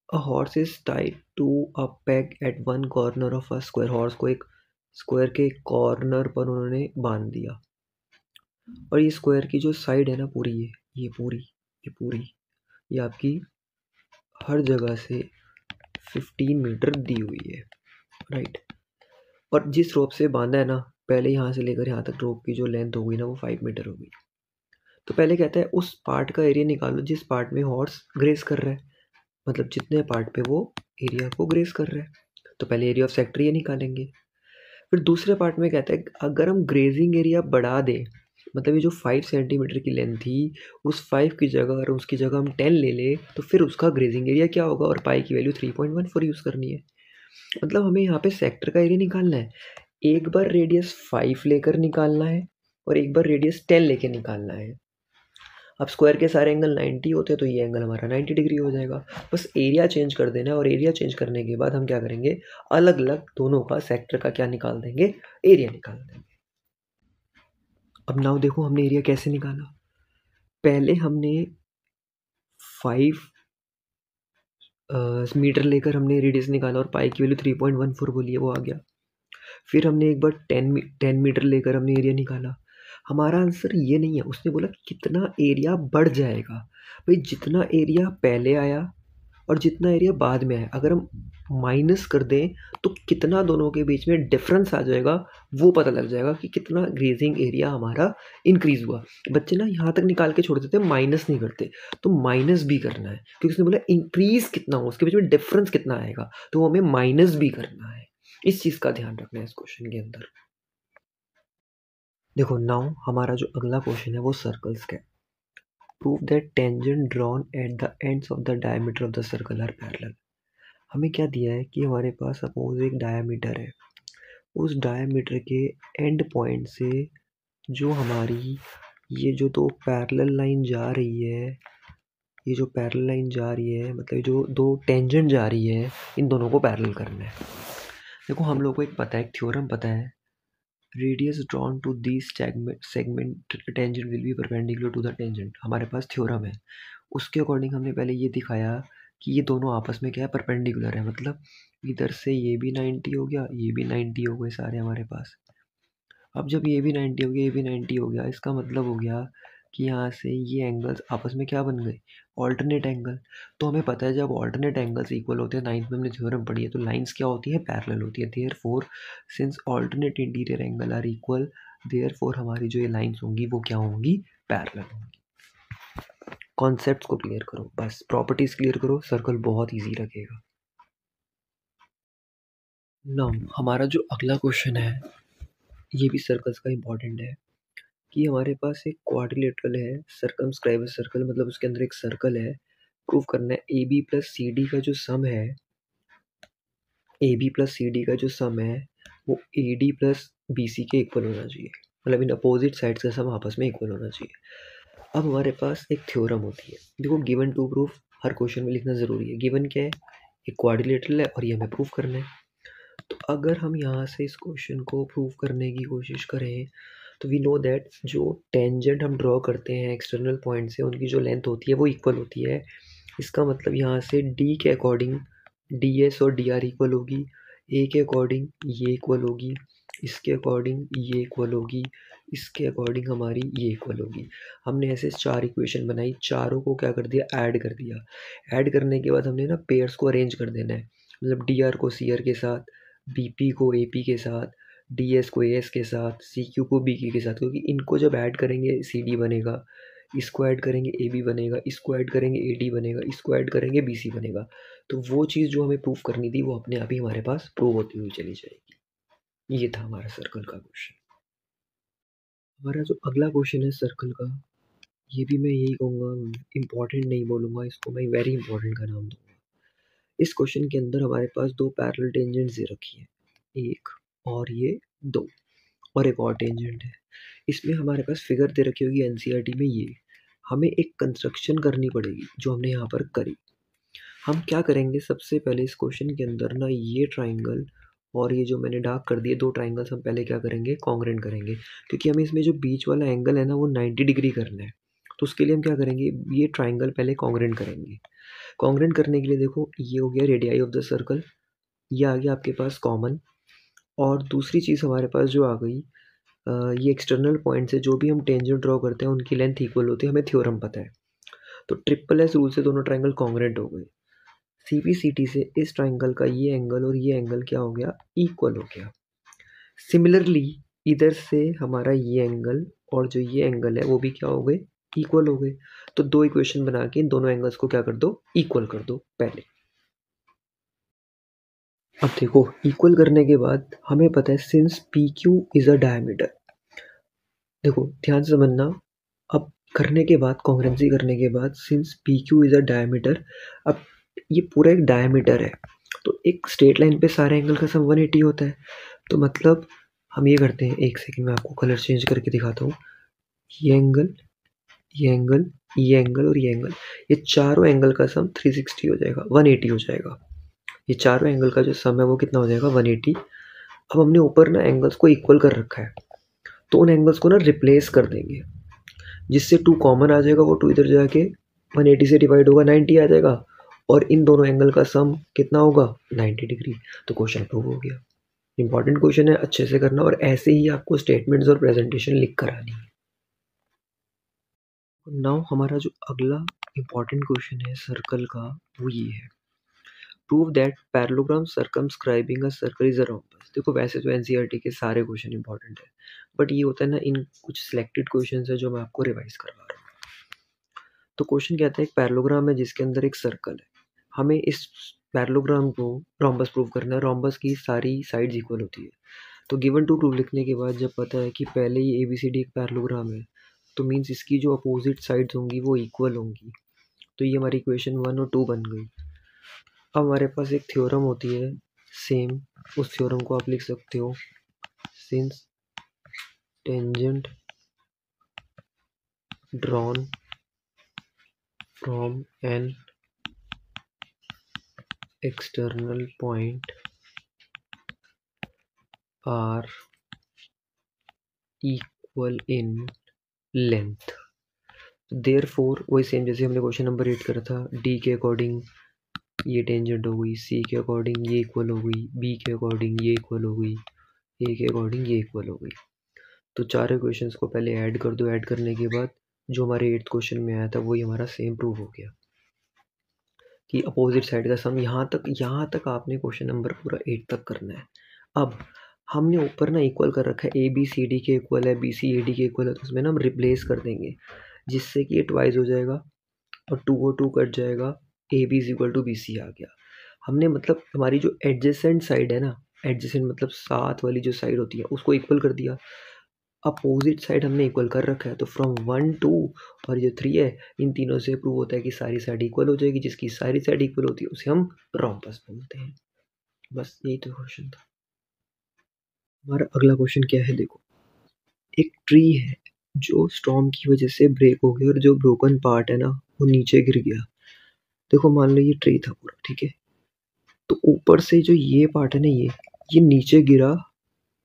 a horse is tied to a peg at one corner of a square. Horse को एक स्क्वायर के कॉर्नर पर उन्होंने बांध दिया, और ये स्क्वायर की जो साइड है ना पूरी, ये पूरी ये आपकी हर जगह से 15 मीटर दी हुई है, राइट। और जिस रोप से बांधा है ना, पहले यहाँ से लेकर यहाँ तक रोप की जो लेंथ होगी ना वो 5 मीटर होगी। तो पहले कहता है उस पार्ट का एरिया निकालो जिस पार्ट में हॉर्स ग्रेस कर रहा है, मतलब जितने पार्ट पे वो एरिया को ग्रेस कर रहा है। तो पहले एरिया ऑफ सेक्टर ये निकालेंगे। फिर दूसरे पार्ट में कहता है अगर हम ग्रेजिंग एरिया बढ़ा दें, मतलब ये जो 5 सेंटीमीटर की लेंथ थी उस 5 की जगह अगर उसकी जगह हम 10 ले लें तो फिर उसका ग्रेजिंग एरिया क्या होगा, और पाई की वैल्यू 3.14 यूज़ करनी है। मतलब हमें यहाँ पे सेक्टर का एरिया निकालना है, एक बार रेडियस 5 लेकर निकालना है और एक बार रेडियस 10 लेकर निकालना है। अब स्क्वायर के सारे एंगल 90 होते हैं तो ये एंगल हमारा 90 डिग्री हो जाएगा। बस एरिया चेंज कर देना है और एरिया चेंज करने के बाद हम क्या करेंगे, अलग अलग दोनों का सेक्टर का क्या निकाल देंगे, एरिया निकाल देंगे। अब नाउ देखो हमने एरिया कैसे निकाला। पहले हमने 5 मीटर लेकर हमने रेडियस निकाला और पाई की वैल्यू 3.14 बोली है, वो आ गया। फिर हमने एक बार 10 मीटर लेकर हमने एरिया निकाला। हमारा आंसर ये नहीं है, उसने बोला कितना एरिया बढ़ जाएगा। भाई जितना एरिया पहले आया और जितना एरिया बाद में आया अगर हम माइनस कर दें तो कितना दोनों के बीच में डिफरेंस आ जाएगा वो पता लग जाएगा कि कितना ग्रेजिंग एरिया हमारा इंक्रीज हुआ। बच्चे ना यहाँ तक निकाल के छोड़ देते हैं, माइनस नहीं करते, तो माइनस भी करना है क्योंकि उसने बोला इंक्रीज कितना हो, उसके बीच में डिफरेंस कितना आएगा, तो हमें माइनस भी करना है। इस चीज़ का ध्यान रखना है इस क्वेश्चन के अंदर। देखो नाउ हमारा जो अगला क्वेश्चन है वो सर्कल्स का है। Prove that tangent drawn at the ends of the diameter of the circle are parallel. हमें क्या दिया है कि हमारे पास सपोज एक डायमीटर है, उस डायमीटर के एंड पॉइंट से जो हमारी ये जो दो पैरेलल लाइन जा रही है, ये जो पैरेलल लाइन जा रही है मतलब जो दो टेंजेंट जा रही है, इन दोनों को पैरेलल करना है। देखो हम लोग को एक पता है, एक थ्योरम पता है, radius drawn to this segment tangent will be perpendicular to the tangent. हमारे पास थ्योरम है, उसके अकॉर्डिंग हमने पहले ये दिखाया कि ये दोनों आपस में क्या है, परपेंडिकुलर है। मतलब इधर से ये भी 90 हो गया, ये भी 90 हो गए सारे हमारे पास। अब जब ये भी 90 हो गया, ये भी 90 हो गया, इसका मतलब हो गया कि यहाँ से ये एंगल्स आपस में क्या बन गए, ऑल्टरनेट एंगल। तो हमें पता है जब ऑल्टरनेट एंगल्स इक्वल होते हैं, 9th में हमने थ्योरम पढ़ी है, तो लाइंस क्या होती है, पैरेलल होती है। Therefore since alternate interior angle are equal, therefore हमारी जो ये लाइंस होंगी वो क्या होंगी, पैरेलल होंगी। कॉन्सेप्ट्स को क्लियर करो, बस प्रॉपर्टीज क्लियर करो, सर्कल बहुत ईजी रखेगा। नाउ हमारा जो अगला क्वेश्चन है ये भी सर्कल्स का इंपॉर्टेंट है कि हमारे पास एक क्वाड्रिलेटरल है, सर्कमस्क्राइब सर्कल, मतलब उसके अंदर एक सर्कल है। प्रूव करना है A B plus C D का जो सम है, A B plus C D का जो सम है वो A D plus B C के इक्वल होना चाहिए, मतलब इन अपोजिट साइड्स का सम आपस में इक्वल होना चाहिए। अब हमारे पास एक थ्योरम होती है, देखो गिवन टू प्रूफ हर क्वेश्चन में लिखना ज़रूरी है। गिवन क्या है, एक क्वाड्रिलेटरल है और ये हमें प्रूफ करना है। तो अगर हम यहाँ से इस क्वेश्चन को प्रूव करने की कोशिश करें तो वी नो दैट जो टेंजेंट हम ड्रॉ करते हैं एक्सटर्नल पॉइंट से उनकी जो लेंथ होती है वो इक्वल होती है। इसका मतलब यहाँ से डी के अकॉर्डिंग डी एस और डी आर इक्वल होगी, ए के अकॉर्डिंग ये इक्वल होगी, इसके अकॉर्डिंग ये इक्वल होगी, इसके अकॉर्डिंग हमारी ये इक्वल होगी। हमने ऐसे 4 इक्वेशन बनाई, चारों को क्या कर दिया, ऐड कर दिया। ऐड करने के बाद हमने ना पेयर्स को अरेंज कर देना है, मतलब डी आर को सी आर के साथ, बी पी को ए पी के साथ, डी एस को ए एस के साथ, सी क्यू को बी क्यू के साथ, क्योंकि इनको जब ऐड करेंगे सी डी बनेगा, इसको ऐड करेंगे ए बी बनेगा, इसको ऐड करेंगे ए डी बनेगा, इसको ऐड करेंगे बी सी बनेगा। तो वो चीज़ जो हमें प्रूव करनी थी वो अपने आप ही हमारे पास प्रूव होती हुई चली जाएगी। ये था हमारा सर्कल का क्वेश्चन। हमारा जो अगला क्वेश्चन है सर्कल का, ये भी मैं यही कहूँगा, इम्पॉर्टेंट नहीं बोलूँगा इसको, मैं वेरी इंपॉर्टेंट का नाम दूंगा। इस क्वेश्चन के अंदर हमारे पास दो पैरेलल टेंजेंट्स दे रखी है, एक और ये दो, और एक और टेंजेंट है। इसमें हमारे पास फिगर दे रखी होगी एनसीईआरटी में, ये हमें एक कंस्ट्रक्शन करनी पड़ेगी जो हमने यहाँ पर करी। हम क्या करेंगे, सबसे पहले इस क्वेश्चन के अंदर ना ये ट्राइंगल और ये जो मैंने डार्क कर दिए दो ट्राइंगल्स, हम पहले क्या करेंगे, कॉन्ग्रेंट करेंगे, क्योंकि हमें इसमें जो बीच वाला एंगल है ना वो 90 डिग्री करना है। तो उसके लिए हम क्या करेंगे, ये ट्राइंगल पहले कॉन्ग्रेंट करेंगे। कॉन्ग्रेंट करने के लिए देखो ये हो गया रेडियाई ऑफ द सर्कल, ये आ गया आपके पास कॉमन। और दूसरी चीज़ हमारे पास जो आ गई, ये एक्सटर्नल पॉइंट से जो भी हम टेंजेंट ड्रॉ करते हैं उनकी लेंथ इक्वल होती है, हमें थ्योरम पता है। तो ट्रिपल एस रूल से दोनों ट्राइंगल कॉन्ग्रेंट हो गए। CPCT से इस ट्राइंगल का ये एंगल और ये एंगल क्या हो गया, इक्वल हो गया। सिमिलरली इधर से हमारा ये एंगल और जो ये एंगल है वो भी क्या हो गए, इक्वल हो गए। तो दो इक्वेशन बना के इन दोनों एंगल्स को क्या कर दो, इक्वल कर दो पहले। अब देखो इक्वल करने के बाद हमें पता है since PQ is a diameter, देखो ध्यान से समझना, अब करने के बाद कॉन्ग्रुएंसी करने के बाद since PQ is a diameter, अब ये पूरा एक डायमीटर है तो एक स्ट्रेट लाइन पे सारे एंगल का सम 180 होता है। तो मतलब हम ये करते हैं, एक सेकंड में आपको कलर चेंज करके दिखाता हूँ। ये एंगल, ये एंगल, ये एंगल और ये एंगल, ये चारों एंगल का सम 360 हो जाएगा, 180 हो जाएगा। ये चारों एंगल का जो सम है वो कितना हो जाएगा, 180। अब हमने ऊपर ना एंगल्स को इक्वल कर रखा है तो उन एंगल्स को ना रिप्लेस कर देंगे, जिससे 2 कॉमन आ जाएगा, वो 2 इधर जाके 180 से डिवाइड होगा, 90 आ जाएगा और इन दोनों एंगल का सम कितना होगा, 90 डिग्री। तो क्वेश्चन प्रूव हो गया। इंपॉर्टेंट क्वेश्चन है, अच्छे से करना और ऐसे ही आपको स्टेटमेंट्स और प्रेजेंटेशन लिख कर आनी है। नाउ हमारा जो अगला इंपॉर्टेंट क्वेश्चन है सर्कल का वो ये है, prove that parallelogram circumscribing a circle is a rhombus. देखो वैसे तो एनसीईआरटी के सारे क्वेश्चन इंपॉर्टेंट है, बट ये होता है ना, इन कुछ सिलेक्टेड क्वेश्चन है जो मैं आपको रिवाइज करवा रहा हूँ। तो क्वेश्चन कहता है एक पैरेललोग्राम है जिसके अंदर एक सर्कल है, हमें इस पैरेललोग्राम को रोम्बस प्रूव करना है। रोम्बस की सारी साइड्स इक्वल होती है। तो गिवन टू प्रूव लिखने के बाद जब पता है कि पहले ये ABCD एक पैरेललोग्राम है तो मीन्स इसकी जो अपोजिट साइड्स होंगी वो इक्वल होंगी। तो ये हमारी इक्वेशन 1 और 2 बन गई। अब हमारे पास एक थ्योरम होती है सेम, उस थ्योरम को आप लिख सकते हो, since tangent drawn from an external point are equal in length, therefore वही सेम जैसे हमने क्वेश्चन नंबर 8 करा था, डी के अकॉर्डिंग ये टेंजेंट हो गई, सी के अकॉर्डिंग ये इक्वल हो गई, बी के अकॉर्डिंग ये इक्वल हो गई, ए के अकॉर्डिंग ये इक्वल हो गई। तो चारों क्वेश्चंस को पहले ऐड कर दो, ऐड करने के बाद जो हमारे 8th क्वेश्चन में आया था वही हमारा सेम प्रूव हो गया कि अपोजिट साइड का सम। यहाँ तक आपने क्वेश्चन नंबर पूरा 8 तक करना है। अब हमने ऊपर ना इक्वल कर रखा है, ABCD के इक्वल है, BCAD के इक्वल है, तो उसमें ना हम रिप्लेस कर देंगे जिससे कि ये ट्वाइस हो जाएगा और 2 और 2 कट जाएगा, AB is equal to BC आ गया। हमने मतलब हमारी जो एडजेसेंट साइड है ना, एडजेसेंट मतलब साथ वाली जो साइड होती है उसको इक्वल कर दिया, अपोजिट साइड हमने इक्वल कर रखा है। तो फ्रॉम 1 2 और ये 3 है, इन तीनों से प्रूव होता है कि सारी साइड इक्वल हो जाएगी, जिसकी सारी साइड इक्वल होती है उसे हम रोम्बस बोलते हैं। बस यही तो क्वेश्चन था हमारा। अगला क्वेश्चन क्या है, देखो एक ट्री है जो स्टॉर्म की वजह से ब्रेक हो गया और जो ब्रोकन पार्ट है ना वो नीचे गिर गया। देखो मान लो ये ट्री था पूरा, ठीक है, तो ऊपर से जो ये पार्ट है ना ये नीचे गिरा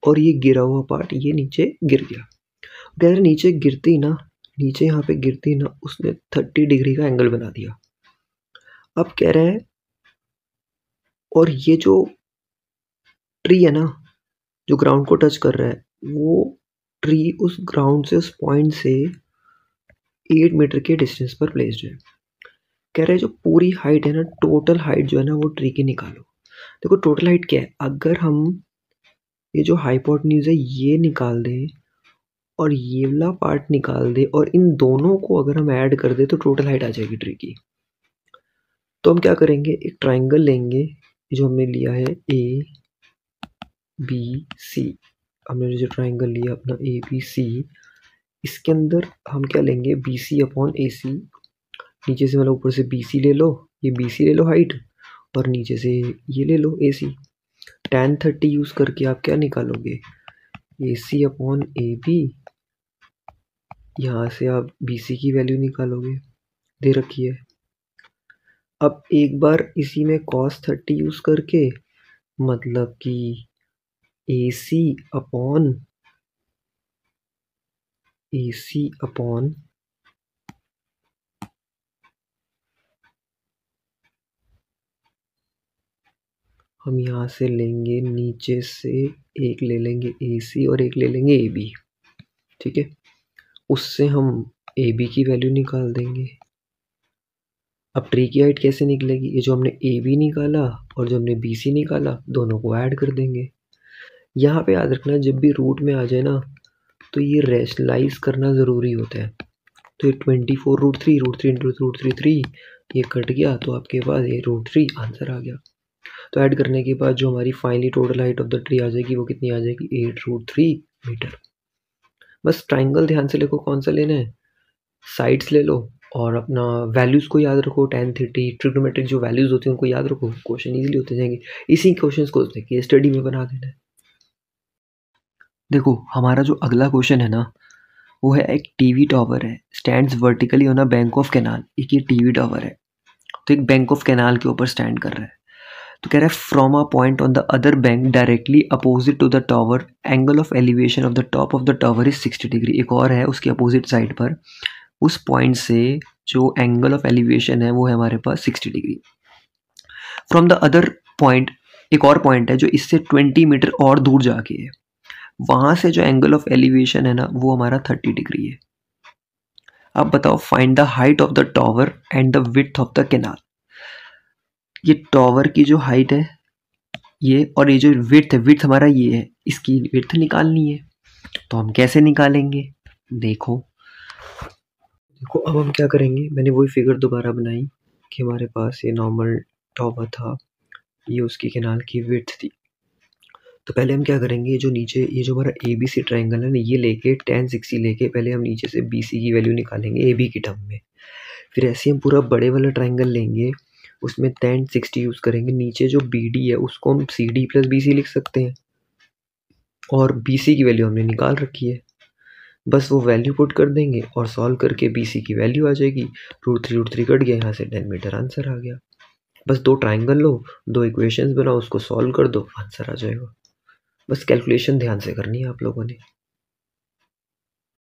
और ये गिरा हुआ पार्ट ये नीचे गिर गया। कह रहे नीचे गिरते ही ना, नीचे यहाँ पे गिरते ही ना उसने 30 डिग्री का एंगल बना दिया। अब कह रहे हैं और ये जो ट्री है ना जो ग्राउंड को टच कर रहा है, वो ट्री उस ग्राउंड से, उस पॉइंट से 8 मीटर के डिस्टेंस पर प्लेस्ड है। कह रहे हैं जो पूरी हाइट है ना, टोटल हाइट जो है ना वो ट्री की निकालो। देखो टोटल हाइट क्या है, अगर हम ये जो हाइपोटेन्यूज है ये निकाल दें और ये वाला पार्ट निकाल दे और इन दोनों को अगर हम ऐड कर दे तो टोटल हाइट आ जाएगी ट्री की। तो हम क्या करेंगे, एक ट्राइंगल लेंगे जो हमने लिया है ABC, हमने जो ट्राइंगल लिया अपना ABC, इसके अंदर हम क्या लेंगे, BC अपॉन AC, नीचे से मतलब ऊपर से BC ले लो, ये BC ले लो हाइट और नीचे से ये ले लो AC। tan 30 यूज़ करके आप क्या निकालोगे, AC अपॉन AB, यहाँ से आप BC की वैल्यू निकालोगे, दे रखी है। अब एक बार इसी में cos 30 यूज़ करके मतलब कि AC अपॉन हम यहाँ से लेंगे, नीचे से एक ले लेंगे AC और एक ले लेंगे AB, ठीक है, उससे हम AB की वैल्यू निकाल देंगे। अब ट्री की हाइट कैसे निकलेगी? ये जो हमने ए बी निकाला और जो हमने बी सी निकाला, दोनों को ऐड कर देंगे। यहाँ पे याद रखना, जब भी रूट में आ जाए ना, तो ये रैशनलाइज करना ज़रूरी होता है। तो ये 24 root three into root three three, ये कट गया तो आपके पास ये रूट 3 आंसर आ गया। तो ऐड करने के बाद जो हमारी finally total height of the tree आ जाएगी, वो कितनी आ जाएगी? 8√3 मीटर। बस ट्राइंगल ध्यान से लिखो, कौन सा लेना है, साइड्स ले लो और अपना वैल्यूज़ को याद रखो, tan 30 ट्रिग्नोमेट्रिक जो वैल्यूज़ होती हैं उनको याद रखो, क्वेश्चन ईजिली होते जाएंगे। इसी क्वेश्चंस को केस स्टडी में बना देना है। देखो हमारा जो अगला क्वेश्चन है ना, वो है एक टीवी टावर है, stands vertically on a bank of canal. एक ये टीवी टावर है, तो एक बैंक ऑफ कैनाल के ऊपर स्टैंड कर रहा है। तो कह रहा है from a point on the other bank directly opposite to the tower, angle of elevation of the top of the tower is 60 degree. एक और है उसके अपोजिट साइड पर, उस पॉइंट से जो एंगल ऑफ एलिवेशन है वो है हमारे पास 60 degree. From the other point, एक और पॉइंट है जो इससे 20 मीटर और दूर जाके है, वहाँ से जो एंगल ऑफ एलिवेशन है ना वो हमारा 30 डिग्री है। अब बताओ find the height of the tower and the width of the canal. ये टावर की जो हाइट है ये, और ये जो विड्थ है, विड्थ हमारा ये है, इसकी विड्थ निकालनी है। तो हम कैसे निकालेंगे? देखो देखो अब हम क्या करेंगे, मैंने वही फिगर दोबारा बनाई कि हमारे पास ये नॉर्मल टावर था, ये उसकी कैनाल की विड्थ थी। तो पहले हम क्या करेंगे, जो नीचे ये जो हमारा ए बी सी ट्राइंगल है ना, ये लेके tan 60 लेके पहले हम नीचे से बी सी की वैल्यू निकालेंगे ए बी की टर्म में। फिर ऐसे हम पूरा बड़े वाला ट्राइंगल लेंगे, उसमें tan 60 यूज़ करेंगे। नीचे जो बी डी है उसको हम C D plus B C लिख सकते हैं, और बी सी की वैल्यू हमने निकाल रखी है। बस वो वैल्यू पुट कर देंगे और सॉल्व करके बी सी की वैल्यू आ जाएगी। रूट थ्री कट गया, यहाँ से 10 मीटर आंसर आ गया। बस दो ट्राइंगल लो, दो इक्वेशंस बनाओ, उसको सॉल्व कर दो, आंसर आ जाएगा। बस कैलकुलेशन ध्यान से करनी है आप लोगों ने।